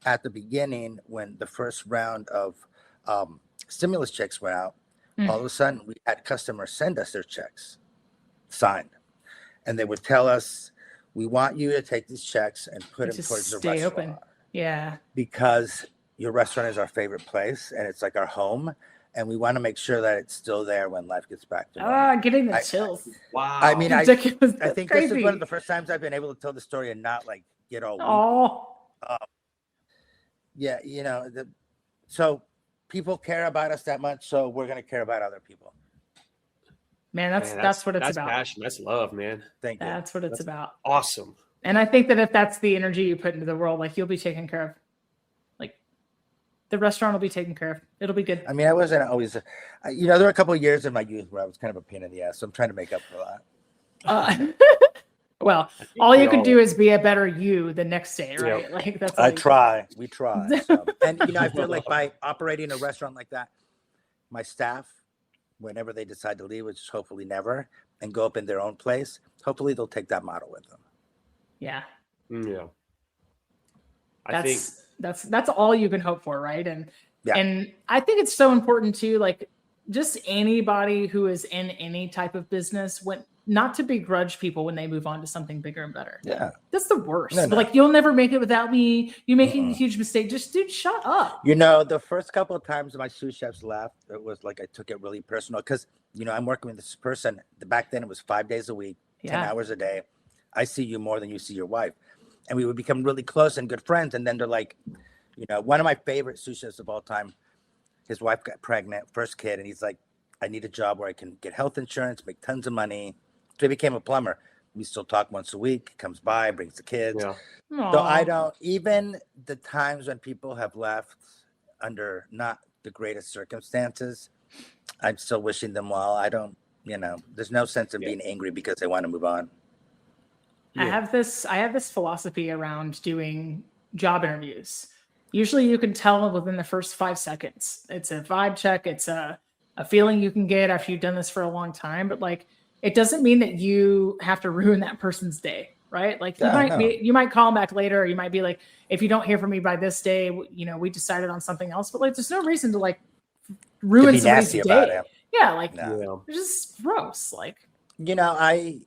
at the beginning, when the first round of stimulus checks went out, all of a sudden we had customers send us their checks signed. And they would tell us, we want you to take these checks and put them towards the restaurant. Open. Yeah. Because your restaurant is our favorite place and it's like our home. And we want to make sure that it's still there when life gets back to normal. Getting the chills. Wow. I mean, I think this is one of the first times I've been able to tell the story and not like get all yeah, you know, so people care about us that much, so we're going to care about other people. Man, that's what it's about. That's passion. That's love, man. Thank you. That's what it's about. Awesome. And I think that if that's the energy you put into the world, like you'll be taken care of. Like the restaurant will be taken care of. It'll be good. I mean, I wasn't always, you know, there were a couple of years in my youth where I was kind of a pain in the ass. So I'm trying to make up for that. Well, all you can do is be a better you the next day, right? Yep. Like that's. We try. So. And you know, I feel like by operating a restaurant like that, my staff, whenever they decide to leave, which is hopefully never, and go up in their own place, hopefully they'll take that model with them. Yeah. Yeah. That's all you can hope for, right? And I think it's so important too, like just anybody who is in any type of business, not to begrudge people when they move on to something bigger and better. Yeah. That's the worst. No. Like, you'll never make it without me. You're making a huge mistake. Just, dude, shut up. You know, the first couple of times my sous chefs left, it was like I took it really personal because, you know, I'm working with this person. Back then it was 5 days a week, 10 hours a day. I see you more than you see your wife. And we would become really close and good friends. And then they're like, you know, one of my favorite sous chefs of all time, his wife got pregnant, first kid. And he's like, I need a job where I can get health insurance, make tons of money. So he became a plumber. We still talk once a week. He comes by, brings the kids. Yeah. So I don't, even the times when people have left under not the greatest circumstances, I'm still wishing them well. I don't, you know, there's no sense of being angry because they want to move on. I have this philosophy around doing job interviews. Usually you can tell within the first 5 seconds. It's a vibe check. It's a feeling you can get after you've done this for a long time. But like, it doesn't mean that you have to ruin that person's day, right? Like you might call them back later. Or you might be like, if you don't hear from me by this day, you know, we decided on something else. But like, there's no reason to like ruin somebody's day. Yeah, like it's just gross. Like, you know, I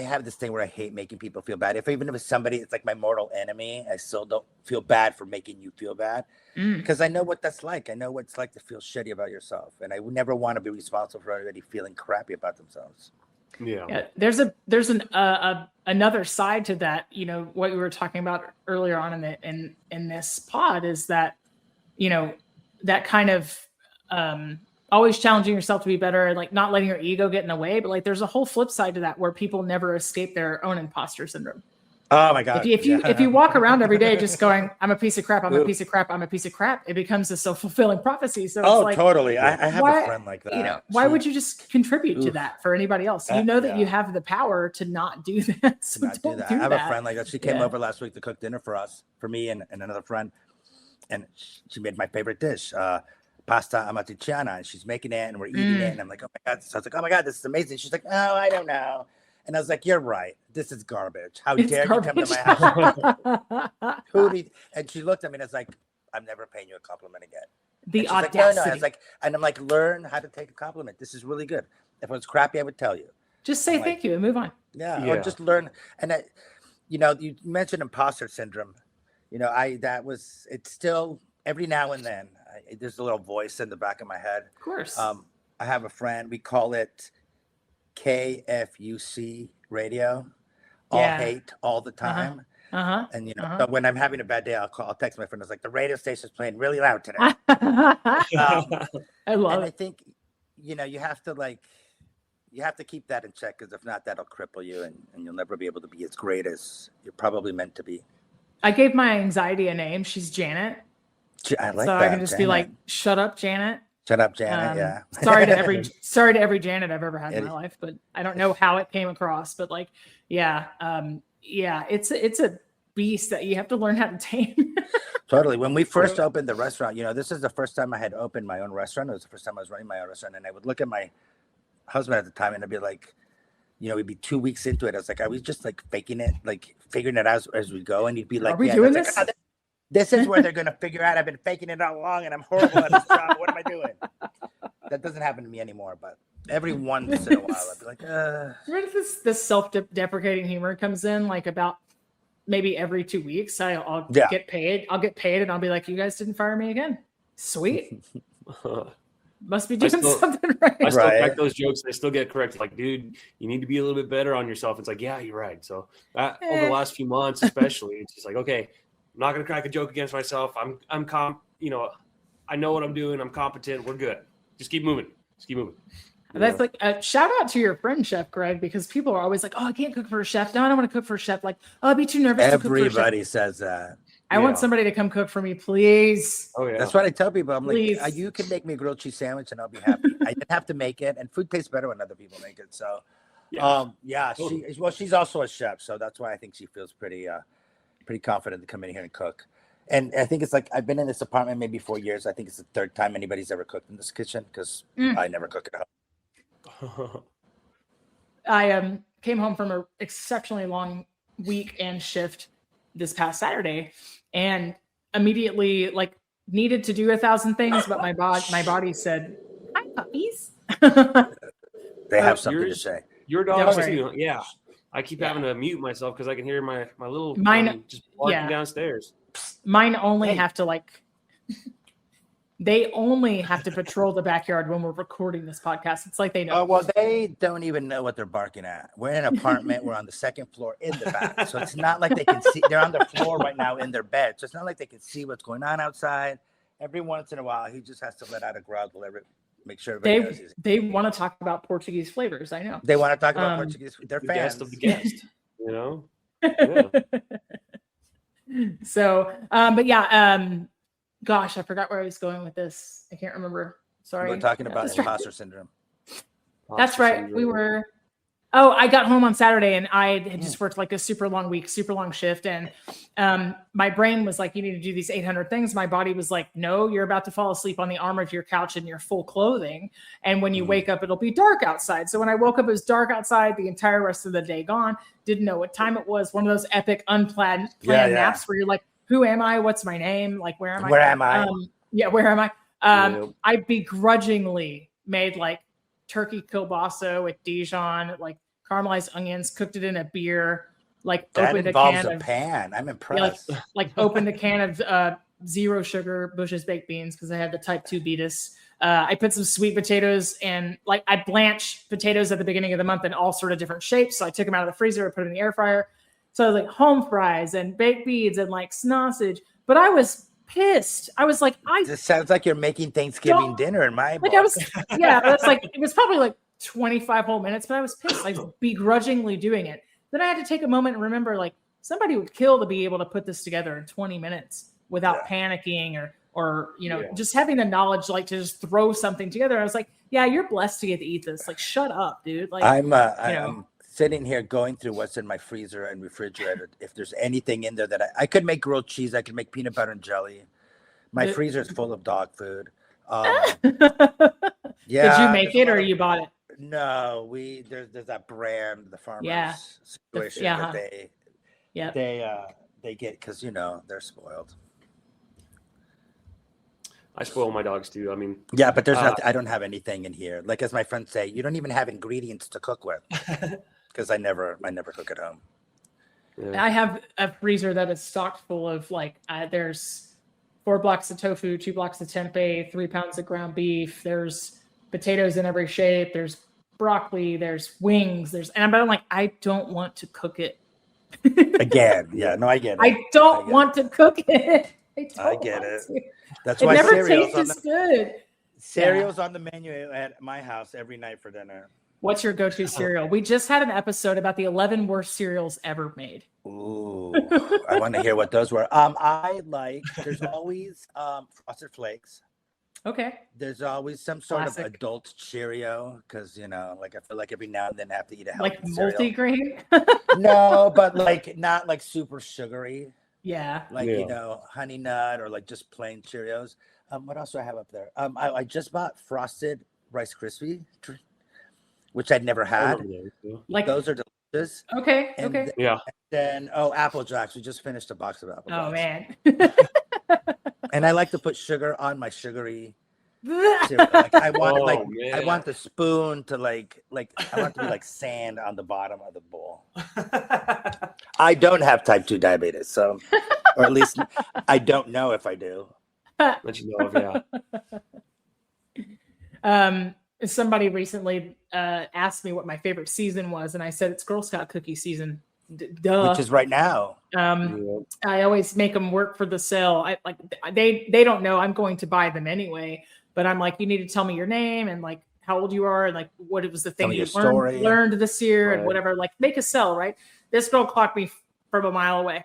have this thing where I hate making people feel bad. Even if it's somebody, it's like my mortal enemy, I still don't feel bad for making you feel bad because I know what that's like. I know what it's like to feel shitty about yourself. And I would never want to be responsible for anybody feeling crappy about themselves. Yeah. There's another side to that. You know, what we were talking about earlier on in this pod is that, you know, that kind of always challenging yourself to be better and like not letting your ego get in the way. But like there's a whole flip side to that where people never escape their own imposter syndrome. Oh my God. If you walk around every day just going, I'm a piece of crap, I'm a piece of crap, I'm a piece of crap, it becomes a self-fulfilling prophecy. So it's like, totally. I have a friend like that. You know, why would you just contribute to that for anybody else? You know that you have the power to not do that. So don't do that. I have a friend like that. She came over last week to cook dinner for me and another friend. And she made my favorite dish, pasta amatriciana, and she's making it and we're eating it. And I'm like, oh my God. So I was like, oh my God, this is amazing. She's like, oh, I don't know. And I was like, you're right. This is garbage. How dare you come to my house? And she looked at me and I was like, I'm never paying you a compliment again. The audacity. Like, no. I was like, and I'm like, learn how to take a compliment. This is really good. If it was crappy, I would tell you. Just say thank you and move on. Yeah. Or just learn. And you know, you mentioned imposter syndrome. You know, it's still every now and then there's a little voice in the back of my head. Of course. I have a friend, we call it KFUC radio, all hate all the time. And you know, but when I'm having a bad day, I'll text my friend. I was like, the radio station's playing really loud today. I love it. I think, you know, you have to keep that in check, because if not, that'll cripple you and you'll never be able to be as great as you're probably meant to be. I gave my anxiety a name. She's Janet. I like so that. I can just be like, shut up, Janet. Shut up, Janet. Yeah. sorry to every Janet I've ever had in my life, but I don't know how it came across. But like, it's a beast that you have to learn how to tame. Totally. When we first opened the restaurant, you know, this is the first time I had opened my own restaurant. It was the first time I was running my own restaurant, and I would look at my husband at the time, and I'd be like, you know, we'd be 2 weeks into it. I was like, are we just like faking it, like figuring it out as we go? And he'd be like, are we doing this? Like, this is where they're going to figure out I've been faking it all along and I'm horrible at this job. What am I doing? That doesn't happen to me anymore, but every once in a while I'd be like, Where does this self-deprecating humor comes in? Like about maybe every 2 weeks, I'll get paid. I'll get paid and I'll be like, you guys didn't fire me again. Sweet. Must be doing something right. I still crack those jokes. They still get corrected. Like, dude, you need to be a little bit better on yourself. It's like, yeah, you're right. So over the last few months, especially, it's just like, okay, I'm not going to crack a joke against myself. You know, I know what I'm doing. I'm competent. We're good. Just keep moving. That's like a shout out to your friend, Chef Greg, because people are always like, oh, I can't cook for a chef. No, I don't want to cook for a chef. Like, oh, I'd be too nervous to cook for a chef. Everybody says that. I want somebody to come cook for me, please. Oh, yeah. That's what I tell people. I'm like, you can make me a grilled cheese sandwich and I'll be happy. I didn't have to make it, and food tastes better when other people make it. So, she's also a chef, so that's why I think she feels pretty confident to come in here and cook. And I think it's like, I've been in this apartment maybe 4 years. I think it's the third time anybody's ever cooked in this kitchen, because I never cook at home. I came home from an exceptionally long week and shift this past Saturday, and immediately like needed to do 1,000 things, but my body said, "Hi, puppies." They have something to say. Your dogs too. Yeah, I keep having to mute myself because I can hear my little mine just barking downstairs. Mine only have to like. They only have to patrol the backyard when we're recording this podcast. It's like they know. Oh, well, they don't even know what they're barking at. We're in an apartment. We're on the second floor in the back. So it's not like they can see. They're on the floor right now in their bed. So it's not like they can see what's going on outside. Every once in a while, he just has to let out a growl to make sure everybody knows. They want to talk about Portuguese flavors. I know. They want to talk about Portuguese. They're fans. Guest of the guest, you know? Yeah. So, but yeah, gosh, I forgot where I was going with this. I can't remember. Sorry. We're talking about imposter syndrome. That's right. We were. Oh, I got home on Saturday and I had just worked like a super long week, super long shift. And my brain was like, you need to do these 800 things. My body was like, no, you're about to fall asleep on the arm of your couch in your full clothing. And when you wake up, it'll be dark outside. So when I woke up, it was dark outside, the entire rest of the day gone. Didn't know what time it was. One of those epic unplanned naps where you're like, who am I? What's my name? Like, where am I? Where am I? Where am I? I begrudgingly made like turkey kielbasa with Dijon, like caramelized onions, cooked it in a beer, like that opened involves a can a pan. I'm impressed. Like opened a can of zero sugar Bush's baked beans because I had the type 2 beatus. I put some sweet potatoes and like I blanch potatoes at the beginning of the month in all sort of different shapes. So I took them out of the freezer, I put them in the air fryer. So I was like home fries and baked beans and like sausage. But I was pissed. I was like, This sounds like you're making Thanksgiving dinner in my book. I was, yeah, that's like, it was probably like 25 whole minutes, but I was pissed. I was begrudgingly doing it. Then I had to take a moment and remember, like, somebody would kill to be able to put this together in 20 minutes without panicking or just having the knowledge, like, to just throw something together. I was like, yeah, you're blessed to get to eat this. Like, shut up, dude. Like, I'm sitting here going through what's in my freezer and refrigerator. If there's anything in there that I could make grilled cheese, I could make peanut butter and jelly. My freezer is full of dog food. Did you make it or you bought it? No, there's that brand, the Farmers situation that they get because they're spoiled. I spoil my dogs too. I mean, yeah, but there's I don't have anything in here. Like as my friends say, you don't even have ingredients to cook with because I never cook at home. Yeah. I have a freezer that is stocked full of like there's 4 blocks of tofu, 2 blocks of tempeh, 3 pounds of ground beef. There's potatoes in every shape. There's broccoli. There's wings. But I'm like, I don't want to cook it again. Yeah, no, I get it. I don't want to cook it. I get it. That's it why never tastes good. Cereal's on the menu at my house every night for dinner. What's your go-to cereal? We just had an episode about the 11 worst cereals ever made. Ooh, I want to hear what those were. There's always Frosted Flakes. Okay. There's always some sort of adult Cheerio because, like I feel like every now and then I have to eat a healthy cereal. Like multigrain? No, but like not like super sugary. Yeah. Like, Honey Nut or like just plain Cheerios. What else do I have up there? I just bought Frosted Rice Krispie, which I'd never had. Like those are delicious. Okay. Then Apple Jacks. We just finished a box of Apple Jacks. Oh man. And I like to put sugar on my sugary cereal. Like I want the spoon to like I want it to be like sand on the bottom of the bowl. I don't have type 2 diabetes, so or at least I don't know if I do. Let you know if somebody recently asked me what my favorite season was, and I said it's Girl Scout cookie season. Duh. Which is right now. I always make them work for the sale. They don't know I'm going to buy them anyway, but I'm like, you need to tell me your name and like how old you are and like what it was the thing you learned this year and whatever. Like make a sell, right? This girl clocked me from a mile away.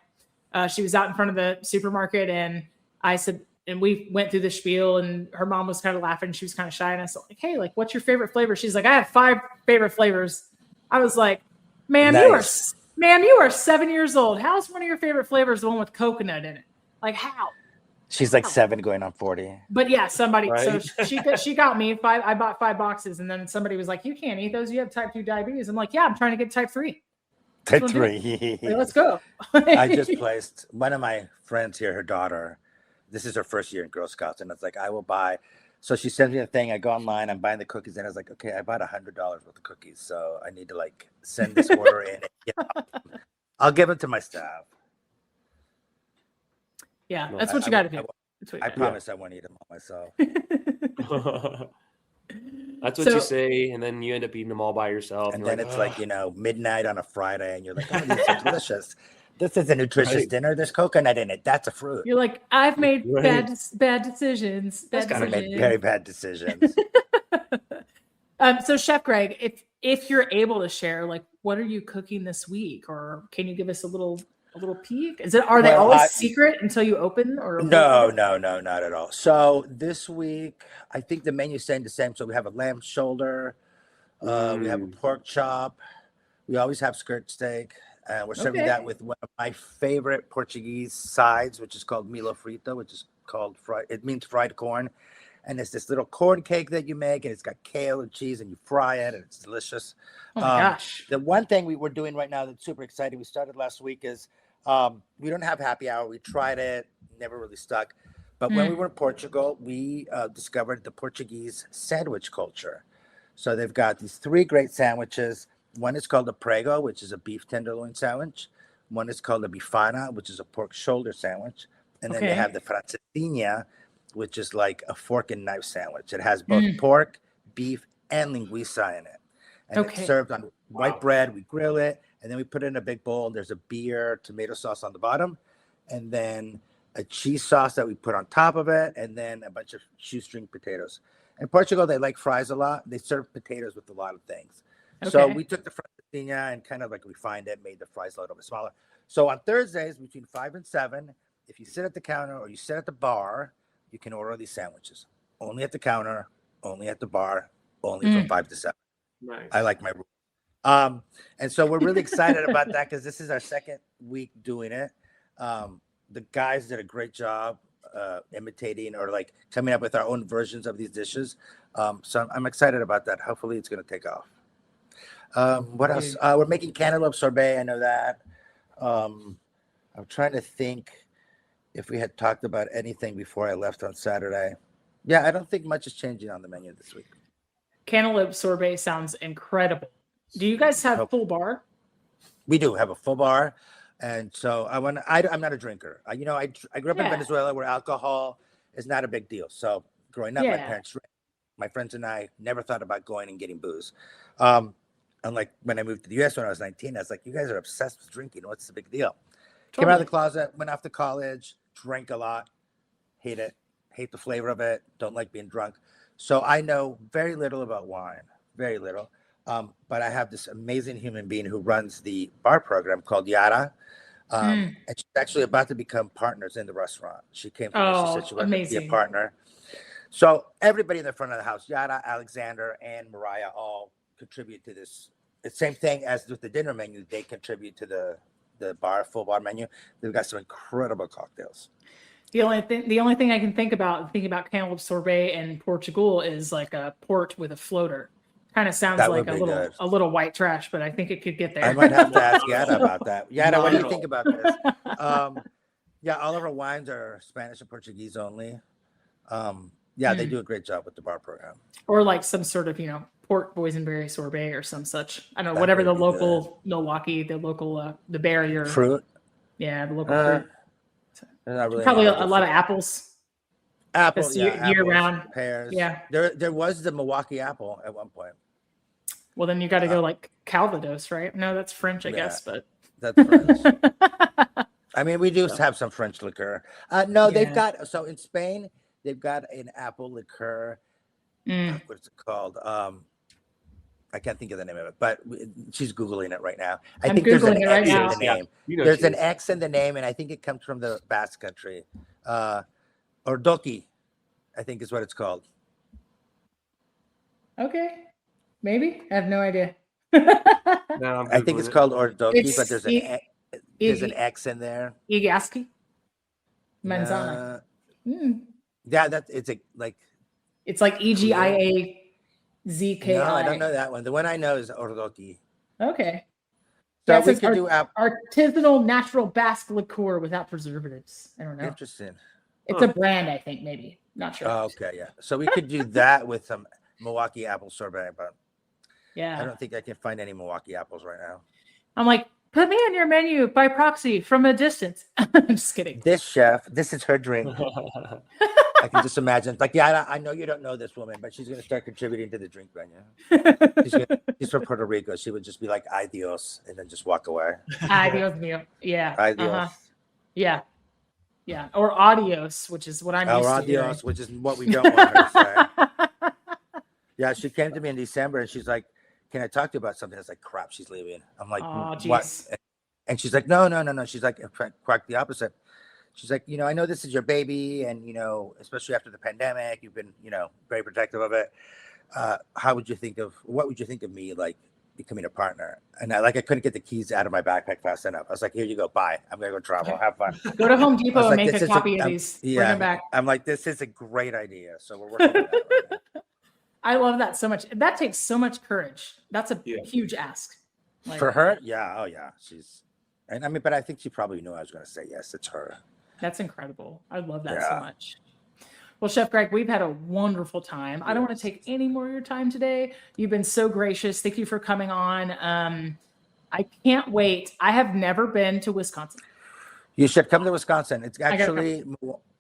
She was out in front of the supermarket, and I said, and we went through the spiel, and her mom was kind of laughing. She was kind of shy, and I said, like, hey, like, what's your favorite flavor? She's like, I have 5 favorite flavors. I was like, ma'am, nice. you are 7 years old. How's one of your favorite flavors the one with coconut in it? Like, how? She's like 7 going on 40. But yeah, somebody. Right? So she got me 5. I bought 5 boxes, and then somebody was like, you can't eat those. You have type 2 diabetes. I'm like, yeah, I'm trying to get type 3. Type 3. Like, let's go. I just placed one of my friends here, her daughter. This is her first year in Girl Scouts, and it's like, I will buy. So she sends me a thing. I go online. I'm buying the cookies, and I was like, okay, I bought $100 worth of cookies, so I need to like send this order in. I'll give it to my staff. Yeah, that's what you got to do. I promise I won't eat them all myself. That's what you say, and then you end up eating them all by yourself. And then it's like, midnight on a Friday, and you're like, oh, these are delicious. This is a nutritious dinner. There's coconut in it. That's a fruit. You're like, I've made bad decisions. I've made very bad decisions. So Chef Greg, if you're able to share, like, what are you cooking this week, or can you give us a little peek? Are they always secret until you open? Or no, not at all. So this week, I think the menu's staying the same. So we have a lamb shoulder, we have a pork chop. We always have skirt steak. We're serving that with one of my favorite Portuguese sides, which is called milho frito, which is called fried. It means fried corn. And it's this little corn cake that you make, and it's got kale and cheese, and you fry it, and it's delicious. Oh my gosh. The one thing we're doing right now that's super exciting, we started last week, is we don't have happy hour. We tried it, never really stuck. But when we were in Portugal, we discovered the Portuguese sandwich culture. So they've got these 3 great sandwiches. One is called a prego, which is a beef tenderloin sandwich. One is called a bifana, which is a pork shoulder sandwich. And then they have the francesinha, which is like a fork and knife sandwich. It has both pork, beef, and linguiça in it. And it's served on white bread. We grill it, and then we put it in a big bowl. There's a beer, tomato sauce on the bottom, and then a cheese sauce that we put on top of it, and then a bunch of shoestring potatoes. In Portugal, they like fries a lot. They serve potatoes with a lot of things. So we took the francesinha and kind of like refined it, made the fries a little bit smaller. So on Thursdays between 5 and 7, if you sit at the counter or you sit at the bar, you can order these sandwiches. Only at the counter, only at the bar, only from 5 to 7. Nice. I like my rule. And so we're really excited about that because this is our second week doing it. The guys did a great job imitating or like coming up with our own versions of these dishes. So I'm excited about that. Hopefully it's going to take off. What else? We're making cantaloupe sorbet. I know that. I'm trying to think if we had talked about anything before I left on Saturday. Yeah, I don't think much is changing on the menu this week. Cantaloupe sorbet sounds incredible. Do you guys have full bar? We do have a full bar. And so I'm not a drinker. I grew up in Venezuela where alcohol is not a big deal. So growing up, my parents, my friends and I never thought about going and getting booze. Unlike when I moved to the U.S. when I was 19, I was like, you guys are obsessed with drinking. What's the big deal? Totally. Came out of the closet, went off to college, drank a lot, hate it, hate the flavor of it, don't like being drunk. So I know very little about wine, very little. But I have this amazing human being who runs the bar program called Yara. And she's actually about to become partners in the restaurant. She came from me. She said she wanted to be a partner. So everybody in the front of the house, Yara, Alexander, and Mariah, all contribute to this. It's the same thing as with the dinner menu. They contribute to the full bar menu. They've got some incredible cocktails. The only thing I can think about thinking about cantaloupe sorbet in Portugal is like a port with a floater. Kind of sounds like a little white trash, but I think it could get there. I might have to ask Yara about that. Yara, what do you think about this? All of our wines are Spanish and Portuguese only. They do a great job with the bar program. Or like some sort of, port boysenberry sorbet or some such. I don't know, whatever the local Milwaukee, the local, the barrier. Fruit? Yeah, the local fruit. Really probably a lot of apples. Apples, year round. Pears. Yeah. There was the Milwaukee apple at one point. Well, then you got to go like Calvados, right? No, that's French, I guess, but. That's French. I mean, we do have some French liqueur. They've got, so in Spain, they've got an apple liqueur. What's it called? I can't think of the name of it, but she's Googling it right now. I think there's an X in the name. There's an X in the name, and I think it comes from the Basque country. Ordoki, I think is what it's called. Okay. Maybe. I have no idea. I think it's called Ordoki, but there's an X in there. Igaski? Manzana. Yeah, it's like EGIAZKI. No, I don't know that one. The one I know is Ordoki. Okay. So we could do artisanal natural Basque liqueur without preservatives. I don't know. Interesting. It's a brand, I think, maybe. Not sure. Oh, okay, yeah. So we could do that with some Milwaukee apple sorbet, but I don't think I can find any Milwaukee apples right now. I'm like, put me on your menu by proxy from a distance. I'm just kidding. This is her drink. I can just imagine. Like, I know you don't know this woman, but she's going to start contributing to the drink menu. She's from Puerto Rico. She would just be like, adios, and then just walk away. Adios mío. Yeah. Adios. Yeah. Yeah. Or adios, which is what I'm used to doing. Adios, which is what we don't want her to say. Yeah, she came to me in December, and she's like, can I talk to you about something? I was like, crap, she's leaving. I'm like, what? And she's like, no. She's like, quite the opposite. She's like, I know this is your baby, and especially after the pandemic, you've been, very protective of it. What would you think of me, like, becoming a partner? And I couldn't get the keys out of my backpack fast enough. I was like, here you go, bye. I'm gonna go travel, have fun. Go to Home Depot and make a copy of these. Bring them back. I'm like, this is a great idea. So we're working on that right now. I love that so much. That takes so much courage. That's a huge ask. For her, yeah. Oh yeah, but I think she probably knew I was going to say yes. It's her. That's incredible. I love that so much. Well, Chef Greg, we've had a wonderful time. I don't want to take any more of your time today. You've been so gracious. Thank you for coming on. I can't wait. I have never been to Wisconsin. You should come to Wisconsin. It's actually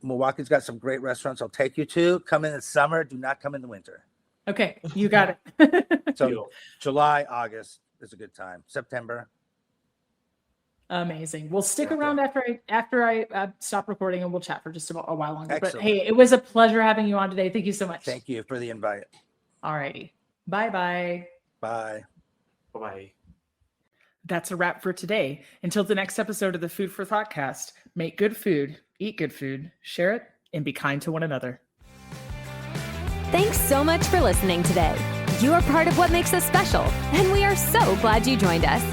Milwaukee's got some great restaurants I'll take you to. Come in the summer. Do not come in the winter. Okay, you got it. So July, August is a good time. September. Amazing. We'll stick around after I stop recording, and we'll chat for just a while longer. Excellent. But hey, it was a pleasure having you on today. Thank you so much. Thank you for the invite. All righty. Bye-bye. Bye. Bye-bye. That's a wrap for today. Until the next episode of the Food for Thoughtcast, make good food, eat good food, share it, and be kind to one another. Thanks so much for listening today. You are part of what makes us special, and we are so glad you joined us.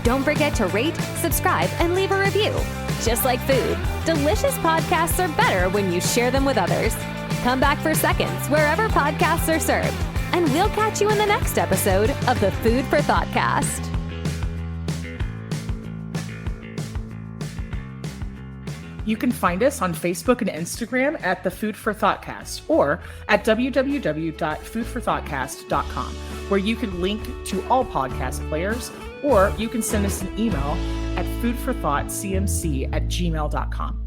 Don't forget to rate, subscribe, and leave a review. Just like food, delicious podcasts are better when you share them with others. Come back for seconds wherever podcasts are served, and we'll catch you in the next episode of the Food for Thoughtcast. You can find us on Facebook and Instagram at the Food for Thoughtcast or at www.foodforthoughtcast.com, where you can link to all podcast players, or you can send us an email at foodforthoughtcmc@gmail.com.